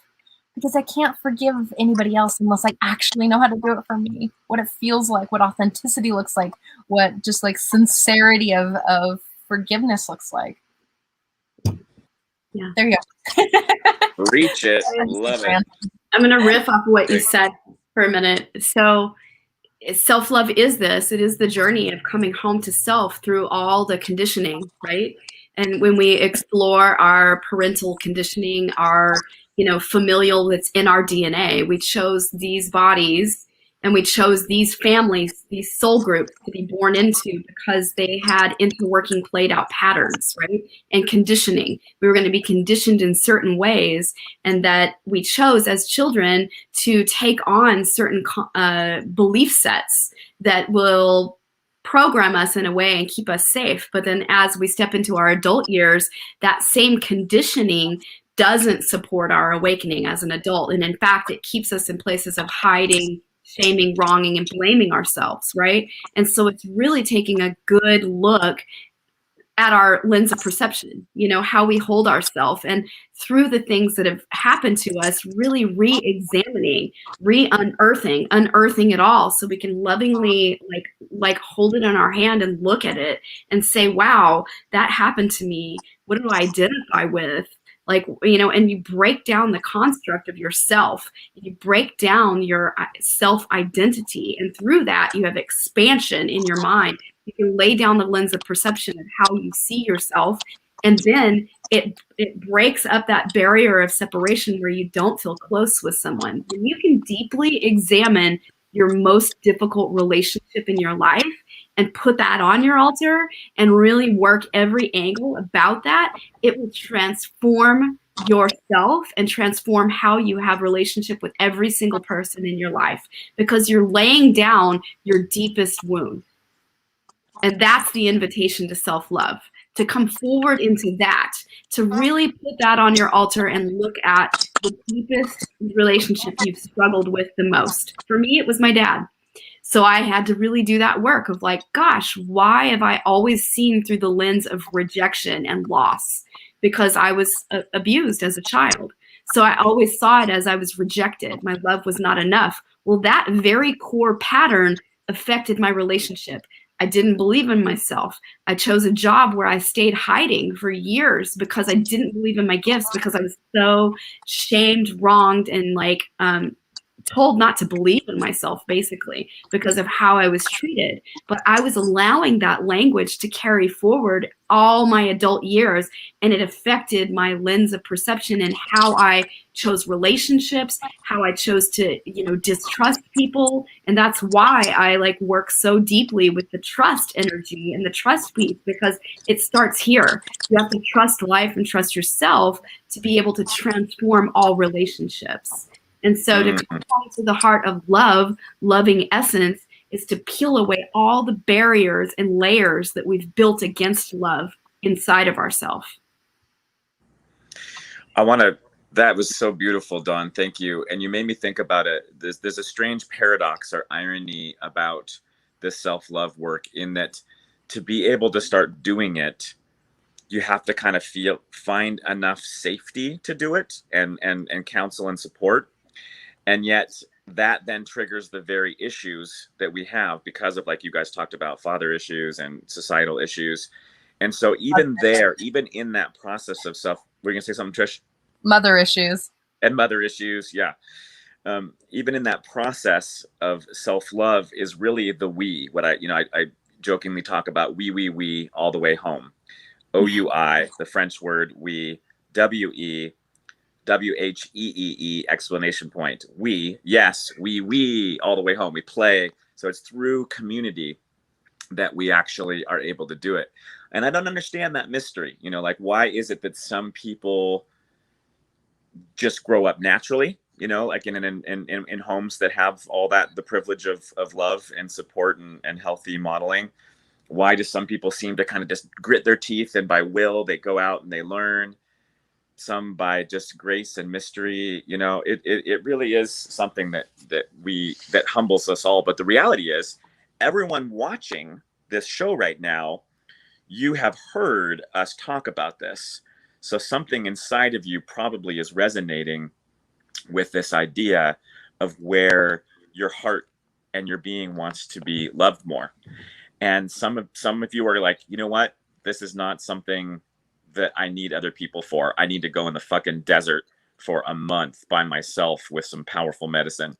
Because I can't forgive anybody else unless I actually know how to do it for me. What it feels like, what authenticity looks like, what just like sincerity of forgiveness looks like. Yeah. There you go. Reach it. Love it. I'm going to riff off of what you said for a minute. So self-love is this. It is the journey of coming home to self through all the conditioning, right? And when we explore our parental conditioning, our, familial that's in our DNA, we chose these bodies and we chose these families, these soul groups to be born into because they had interworking played out patterns, right? And conditioning. We were going to be conditioned in certain ways, and that we chose as children to take on certain belief sets that will program us in a way and keep us safe. But then as we step into our adult years, that same conditioning doesn't support our awakening as an adult. And in fact, it keeps us in places of hiding, shaming, wronging, and blaming ourselves, right? And so it's really taking a good look at our lens of perception, how we hold ourselves, and through the things that have happened to us, really re-examining, unearthing it all so we can lovingly like hold it in our hand and look at it and say, wow, that happened to me. What do I identify with? And you break down the construct of yourself, you break down your self-identity, and through that you have expansion in your mind. You can lay down the lens of perception of how you see yourself, and then it breaks up that barrier of separation where you don't feel close with someone. When you can deeply examine your most difficult relationship in your life and put that on your altar and really work every angle about that, it will transform yourself and transform how you have relationship with every single person in your life, because you're laying down your deepest wound. And that's the invitation to self-love, to come forward into that, to really put that on your altar and look at the deepest relationship you've struggled with the most. For me, it was my dad. So I had to really do that work of like, gosh, why have I always seen through the lens of rejection and loss? Because I was abused as a child. So I always saw it as I was rejected. My love was not enough. Well, that very core pattern affected my relationship. I didn't believe in myself. I chose a job where I stayed hiding for years because I didn't believe in my gifts, because I was so shamed, wronged, and told not to believe in myself, basically, because of how I was treated. But I was allowing that language to carry forward all my adult years, and it affected my lens of perception and how I chose relationships, how I chose to, distrust people. And that's why I like work so deeply with the trust energy and the trust piece, because it starts here. You have to trust life and trust yourself to be able to transform all relationships. And so to come to the heart of love, loving essence, is to peel away all the barriers and layers that we've built against love inside of ourselves. That was so beautiful, Dawn. Thank you. And you made me think about it. There's a strange paradox or irony about this self-love work, in that to be able to start doing it, you have to kind of find enough safety to do it, and counsel and support. And yet that then triggers the very issues that we have because of, like you guys talked about, father issues and societal issues. And so even in that process of we're going to say something, Trish? Mother issues. And mother issues, yeah. Even in that process of self-love is really the we. What I jokingly talk about, we all the way home. OUI, the French word we, WE, WHEEE, exclamation point. We, yes, we all the way home. We play. So it's through community that we actually are able to do it. And I don't understand that mystery. Like, why is it that some people just grow up naturally, like in homes that have all that, the privilege of love and support and healthy modeling? Why do some people seem to kind of just grit their teeth, and by will they go out and they learn? Some by just grace and mystery. It really is something that humbles us all. But the reality is, everyone watching this show right now, you have heard us talk about this. So something inside of you probably is resonating with this idea of where your heart and your being wants to be loved more. And some of you are like, you know what? This is not something that I need other people for. I need to go in the fucking desert for a month by myself with some powerful medicine.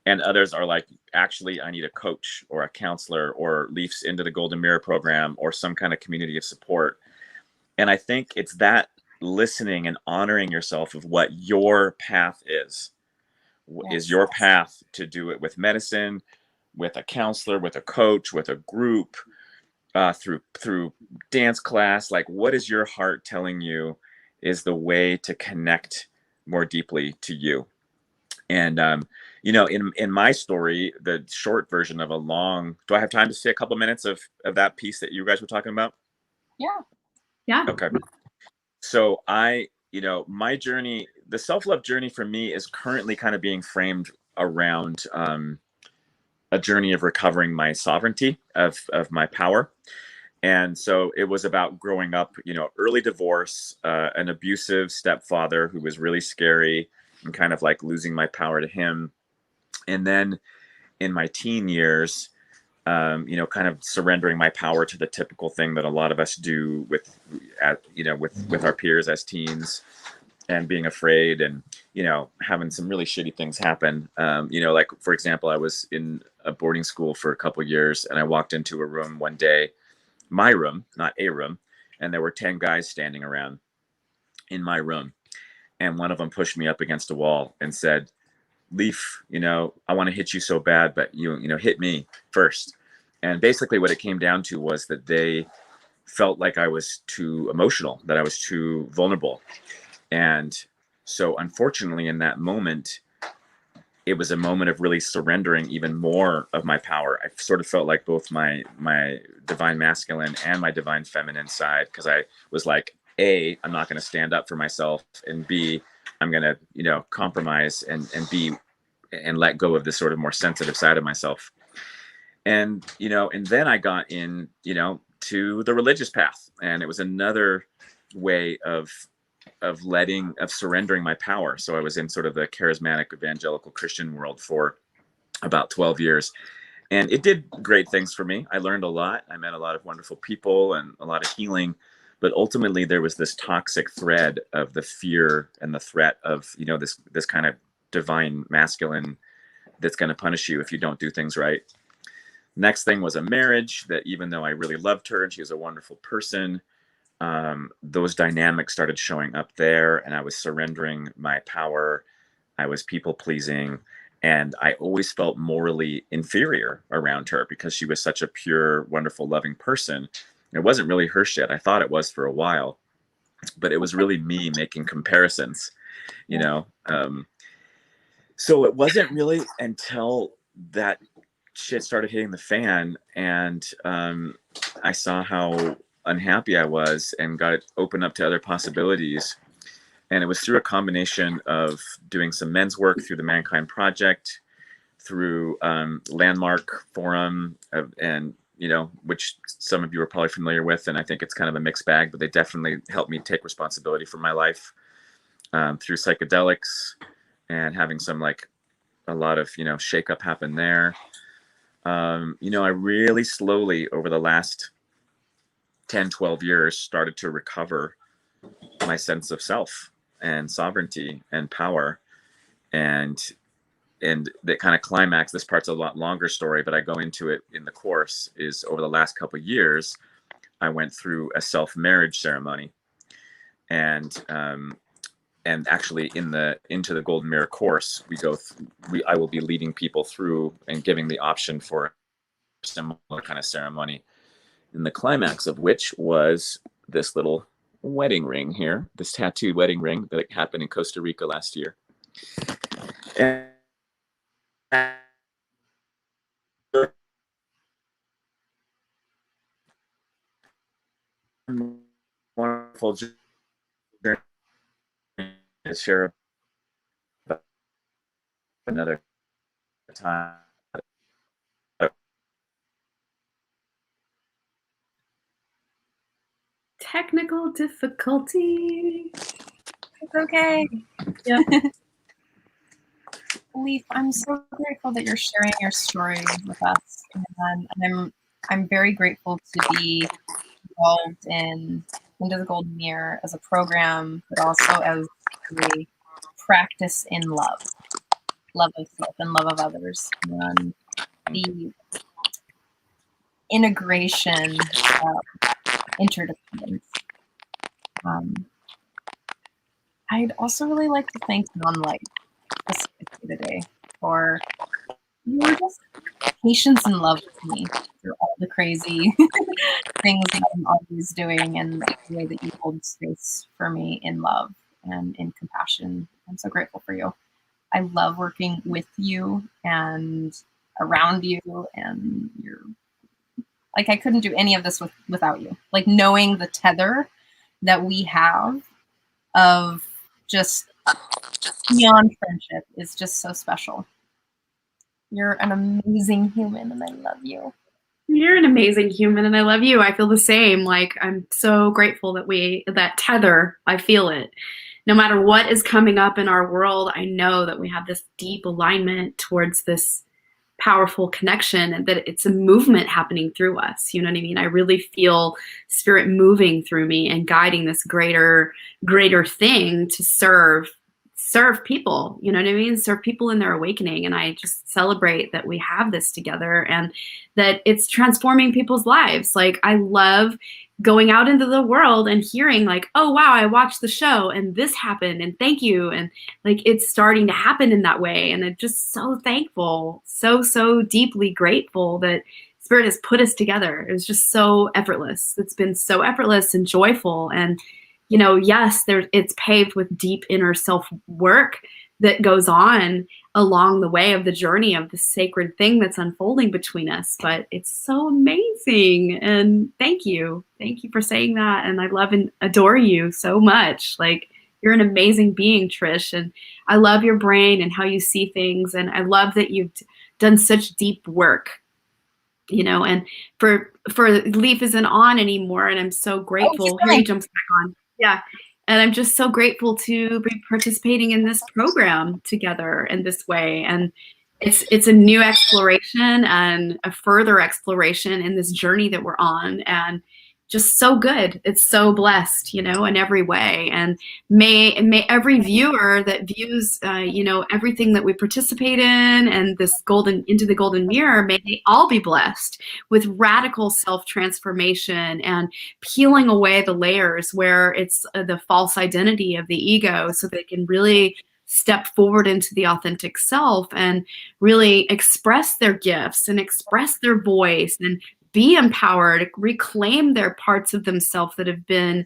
And others are like, actually, I need a coach or a counselor, or Leif's Into the Golden Mirror program, or some kind of community of support. And I think it's that listening and honoring yourself of what your path is. Yes. Is your path to do it with medicine, with a counselor, with a coach, with a group, through dance class? Like, what is your heart telling you is the way to connect more deeply to you? And in my story, the short version of a long, do I have time to say a couple of minutes of that piece that you guys were talking about? Yeah. Okay. So my journey, the self-love journey for me, is currently kind of being framed around a journey of recovering my sovereignty of my power. And so it was about growing up, early divorce, an abusive stepfather who was really scary, and kind of like losing my power to him. And then in my teen years, kind of surrendering my power to the typical thing that a lot of us do with our peers as teens, and being afraid, and, having some really shitty things happen. Like, for example, I was in a boarding school for a couple of years, and I walked into a room one day, my room, not a room, and there were 10 guys standing around in my room. And one of them pushed me up against a wall and said, Leif, I want to hit you so bad, but you hit me first. And basically what it came down to was that they felt like I was too emotional, that I was too vulnerable. And so unfortunately in that moment, it was a moment of really surrendering even more of my power. I sort of felt like both my divine masculine and my divine feminine side, because I was like, A, I'm not going to stand up for myself, and B, I'm going to, compromise and let go of this sort of more sensitive side of myself. And, and then I got in, to the religious path, and it was another way of surrendering my power. So I was in sort of the charismatic evangelical Christian world for about 12 years. And it did great things for me. I learned a lot. I met a lot of wonderful people and a lot of healing. But ultimately, there was this toxic thread of the fear and the threat of, this kind of divine masculine that's going to punish you if you don't do things right. Next thing was a marriage that, even though I really loved her and she was a wonderful person, those dynamics started showing up there, and I was surrendering my power. I was people pleasing, and I always felt morally inferior around her because she was such a pure, wonderful, loving person. It wasn't really her shit. I thought it was for a while, but it was really me making comparisons, you know? So it wasn't really until that shit started hitting the fan, and I saw how unhappy I was and got open up to other possibilities. And it was through a combination of doing some men's work through the Mankind Project, through Landmark Forum, and which some of you are probably familiar with, and I think it's kind of a mixed bag, but they definitely helped me take responsibility for my life, through psychedelics and having some a lot of shake up happen there. I really slowly over the last 10-12 years started to recover my sense of self and sovereignty and power, and that kind of climax. This part's a lot longer story, but I go into it in the course. Is over the last couple of years, I went through a self-marriage ceremony, and actually into the Golden Mirror course, I will be leading people through and giving the option for a similar kind of ceremony, and the climax of which was this little wedding ring here, this tattooed wedding ring that happened in Costa Rica last year. And wonderful journey to share about another time. Technical difficulty. It's okay. Yeah. Leif, I'm so grateful that you're sharing your story with us, and I'm very grateful to be involved in Into the Golden Mirror as a program, but also as a practice in love of self and love of others, and the integration of interdependence. I'd also really like to thank Non-Light today for your just patience and love with me through all the crazy things that I'm always doing, and the way that you hold space for me in love and in compassion. I'm so grateful for you. I love working with you and around you, and you're I couldn't do any of this without you. Knowing the tether that we have of just beyond friendship is just so special. You're an amazing human, and I love you. You're an amazing human, and I love you. I feel the same. I'm so grateful that tether, I feel it. No matter what is coming up in our world, I know that we have this deep alignment towards this powerful connection, and that it's a movement happening through us. You know what I mean? I really feel spirit moving through me and guiding this greater thing to serve people, you know what I mean? Serve people in their awakening. And I just celebrate that we have this together and that it's transforming people's lives. I love going out into the world and hearing oh, wow, I watched the show and this happened and thank you. And it's starting to happen in that way. And I'm just so thankful, so deeply grateful that Spirit has put us together. It was just so effortless. It's been so effortless and joyful. And yes, it's paved with deep inner self work that goes on along the way of the journey of the sacred thing that's unfolding between us. But it's so amazing. And thank you. Thank you for saying that. And I love and adore you so much. You're an amazing being, Trish. And I love your brain and how you see things. And I love that you've done such deep work. And for Leif isn't on anymore. And I'm so grateful. Here he jumps back on. Yeah. And I'm just so grateful to be participating in this program together in this way. And it's a new exploration and a further exploration in this journey that we're on. And just so good. It's so blessed, you know, in every way. And may every viewer that views, you know, everything that we participate in and this into the golden mirror, may they all be blessed with radical self-transformation and peeling away the layers where it's the false identity of the ego, so they can really step forward into the authentic self and really express their gifts and express their voice and be empowered, reclaim their parts of themselves that have been,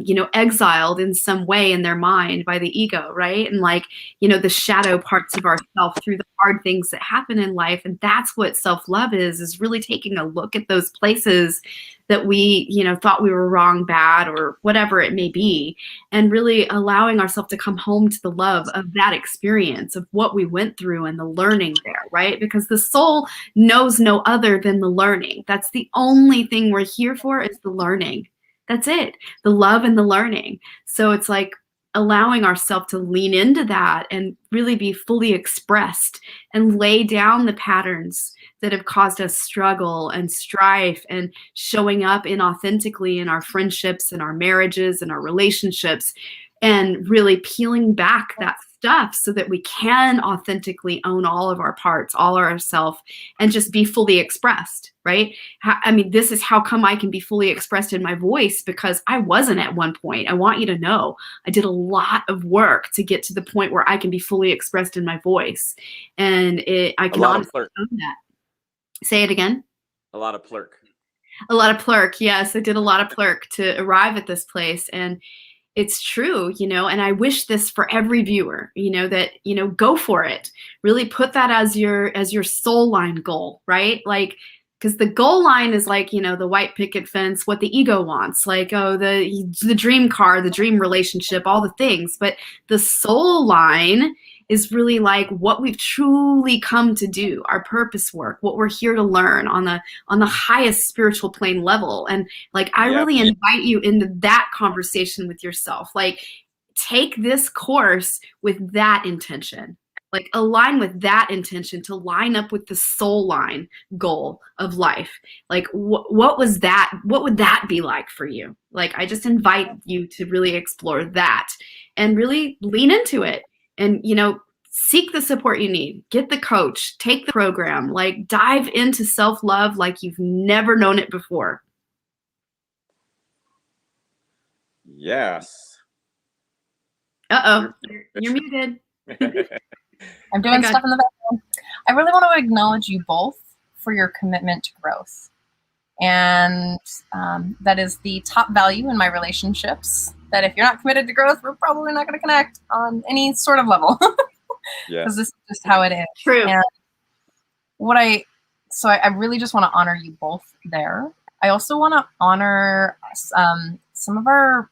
you know, exiled in some way in their mind by the ego, right? And like, you know, the shadow parts of ourself through the hard things that happen in life. And that's what self-love is really taking a look at those places that we, you know, thought we were wrong, bad, or whatever it may be, and really allowing ourselves to come home to the love of that experience, of what we went through and the learning there, right? Because the soul knows no other than the learning. That's the only thing we're here for, is the learning. That's it, the love and the learning. So it's like allowing ourselves to lean into that and really be fully expressed and lay down the patterns that have caused us struggle and strife, and showing up inauthentically in our friendships and our marriages and our relationships, and really peeling back that stuff so that we can authentically own all of our parts, all of ourself, and just be fully expressed, right? I mean, this is how come I can be fully expressed in my voice, because I wasn't at one point. I want you to know I did a lot of work to get to the point where I can be fully expressed in my voice. And I can honestly own that. Say it again. A lot of plurk. A lot of plurk. Yes, I did a lot of plurk to arrive at this place. And it's true, you know, and I wish this for every viewer, you know, that, you know, go for it. Really put that as your soul line goal, right? Like, because the goal line is like, you know, the white picket fence, what the ego wants, like, oh, the dream car, the dream relationship, all the things. But the soul line is really like what we've truly come to do, our purpose work, what we're here to learn on the highest spiritual plane level. And like, I really invite you into that conversation with yourself. Like, take this course with that intention. Like, align with that intention to line up with the soul line goal of life. Like, what was that? What would that be like for you? Like, I just invite you to really explore that and really lean into it. And, you know, seek the support you need. Get the coach. Take the program. Like, dive into self-love like you've never known it before. Yes. Uh-oh. You're muted. I'm doing stuff in the background. I really want to acknowledge you both for your commitment to growth. And that is the top value in my relationships, that if you're not committed to growth, we're probably not going to connect on any sort of level. Because this is just how it is. True. And so I really just want to honor you both there. I also want to honor some of our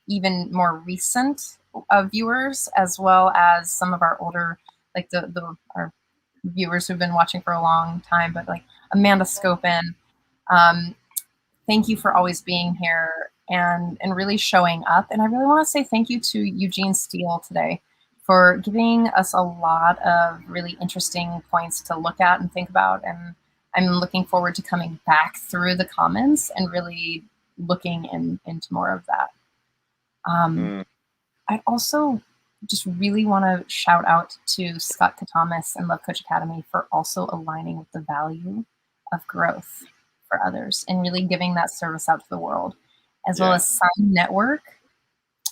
even more recent viewers, as well as some of our older, like our viewers who've been watching for a long time, but like Amanda Scopin. Thank you for always being here and really showing up. And I really want to say thank you to Eugene Steele today for giving us a lot of really interesting points to look at and think about. And I'm looking forward to coming back through the comments and really looking into more of that. I also just really want to shout out to Scott Katamas and Love Coach Academy for also aligning with the value of growth for others and really giving that service out to the world, as well as Sign Network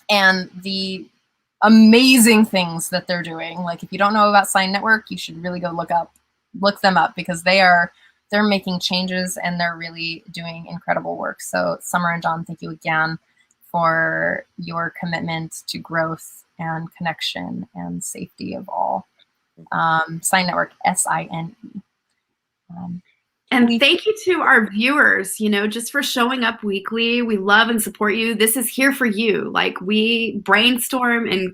and the amazing things that they're doing. Like, if you don't know about Sign Network, you should really go look them up, because they're making changes and they're really doing incredible work. So Summer and John, thank you again for your commitment to growth and connection and safety of all. Sign Network, SINE. And thank you to our viewers, you know, just for showing up weekly. We love and support you. This is here for you. Like, we brainstorm and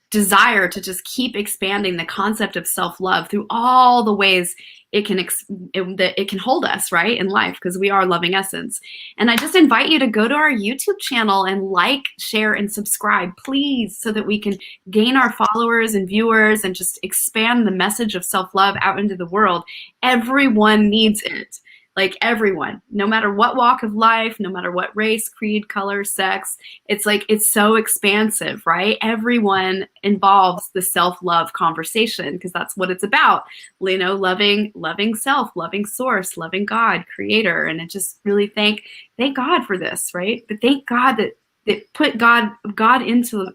desire to just keep expanding the concept of self-love through all the ways it can hold us, right, in life, because we are loving essence. And I just invite you to go to our YouTube channel and like, share, and subscribe, please, so that we can gain our followers and viewers and just expand the message of self-love out into the world. Everyone needs it. like everyone, no matter what walk of life, no matter what race, creed, color, sex. It's like, it's so expansive, right? Everyone involves the self-love conversation, because that's what it's about. You know, loving self, loving source, loving God, creator. And it just really thank God for this, right? But thank God that put God into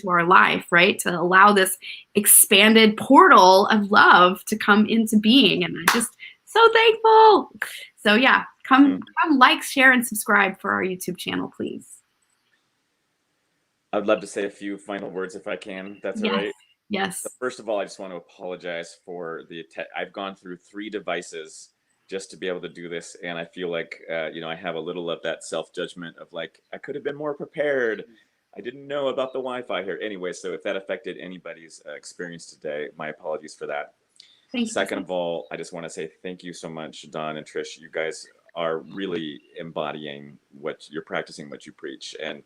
our life, right? To allow this expanded portal of love to come into being. And I'm just so thankful. So yeah, come like, share, and subscribe for our YouTube channel, please. I'd love to say a few final words if I can. That's all right. Yes. So first of all, I just want to apologize for I've gone through 3 devices just to be able to do this, and I feel like you know, I have a little of that self-judgment of like, I could have been more prepared. I didn't know about the Wi-Fi here. Anyway, so if that affected anybody's experience today, my apologies for that. Thank you. Second of all, I just want to say thank you so much, Don and Trish. You guys are really embodying what you're practicing, what you preach, and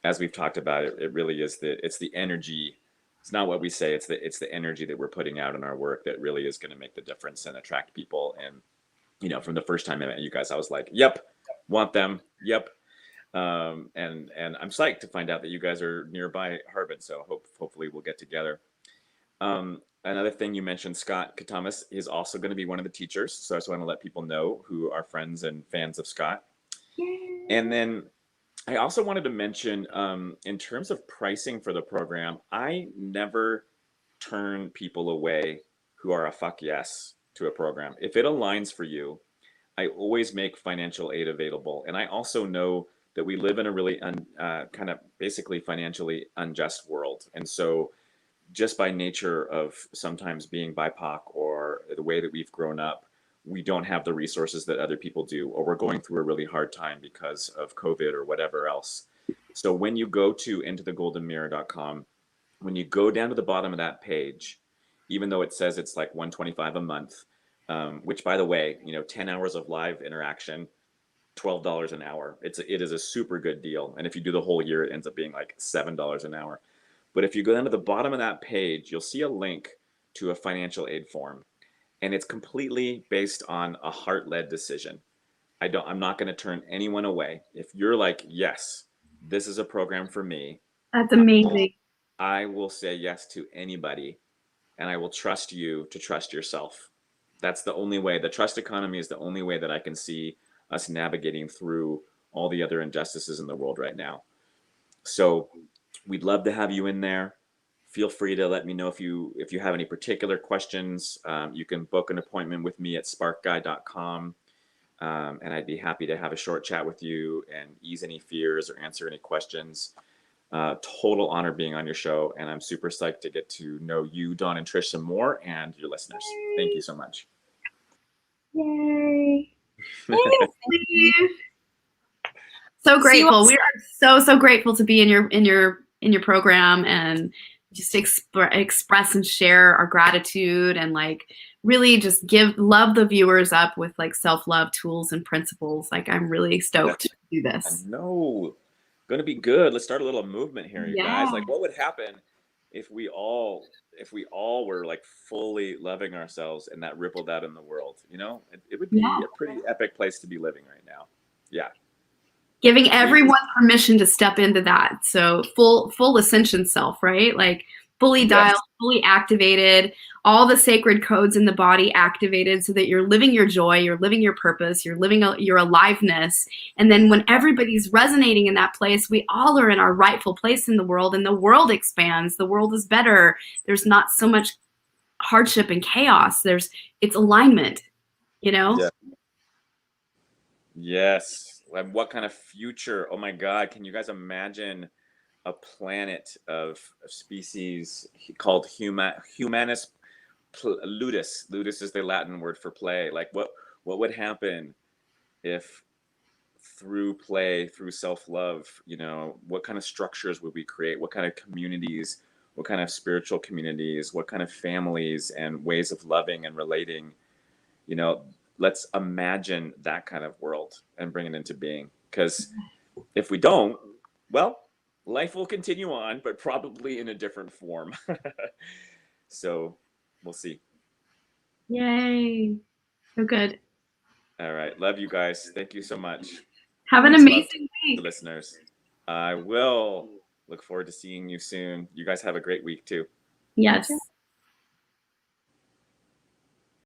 as we've talked about, it really is it's the energy. It's not what we say. It's the energy that we're putting out in our work that really is going to make the difference and attract people. And you know, from the first time I met you guys, I was like, "Yep, want them. Yep." And I'm psyched to find out that you guys are nearby Harvard. So hopefully we'll get together. Another thing you mentioned, Scott Katamas is also going to be one of the teachers. So I just want to let people know who are friends and fans of Scott. Yay. And then I also wanted to mention, in terms of pricing for the program, I never turn people away who are a fuck yes to a program. If it aligns for you, I always make financial aid available. And I also know that we live in a really kind of basically financially unjust world. And so just by nature of sometimes being BIPOC or the way that we've grown up, we don't have the resources that other people do, or we're going through a really hard time because of COVID or whatever else. So when you go to intothegoldenmirror.com, when you go down to the bottom of that page, even though it says it's like $125 a month, which by the way, you know, 10 hours of live interaction, $12 an hour. It is a super good deal. And if you do the whole year, it ends up being like $7 an hour. But if you go down to the bottom of that page, you'll see a link to a financial aid form. And it's completely based on a heart-led decision. I'm not going to turn anyone away. If you're like, yes, this is a program for me. That's amazing. I will say yes to anybody, and I will trust you to trust yourself. That's the only way. The trust economy is the only way that I can see us navigating through all the other injustices in the world right now. So we'd love to have you in there. Feel free to let me know if you have any particular questions. You can book an appointment with me at sparkguy.com, and I'd be happy to have a short chat with you and ease any fears or answer any questions. Total honor being on your show, and I'm super psyched to get to know you, Dawn and Trish, some more, and your listeners. Thank you so much. Yay! So grateful. We are so grateful to be in your program and just express and share our gratitude and like really just love the viewers up with like self-love tools and principles. Like I'm really stoked to do this. I know. Going to be good. Let's start a little movement here, you guys. Like, what would happen if we all were like fully loving ourselves and that rippled out in the world? You know, it would be a pretty epic place to be living right now. Yeah. Giving everyone permission to step into that. So full ascension self, right? Like fully dialed, fully activated, all the sacred codes in the body activated so that you're living your joy, you're living your purpose, you're living your aliveness. And then when everybody's resonating in that place, we all are in our rightful place in the world, and the world expands. The world is better. There's not so much hardship and chaos. It's alignment, you know? Yeah. Yes. Like what kind of future? Oh my God. Can you guys imagine a planet of species called Humanus Ludus? Ludus is the Latin word for play. Like what would happen if through play, through self-love, you know, what kind of structures would we create? What kind of communities, what kind of spiritual communities, what kind of families and ways of loving and relating, you know? Let's imagine that kind of world and bring it into being. Because if we don't, well, life will continue on, but probably in a different form. So we'll see. Yay. So good. All right. Love you guys. Thank you so much. Have an Much love amazing to week. listeners. I will look forward to seeing you soon. You guys have a great week too. Yes.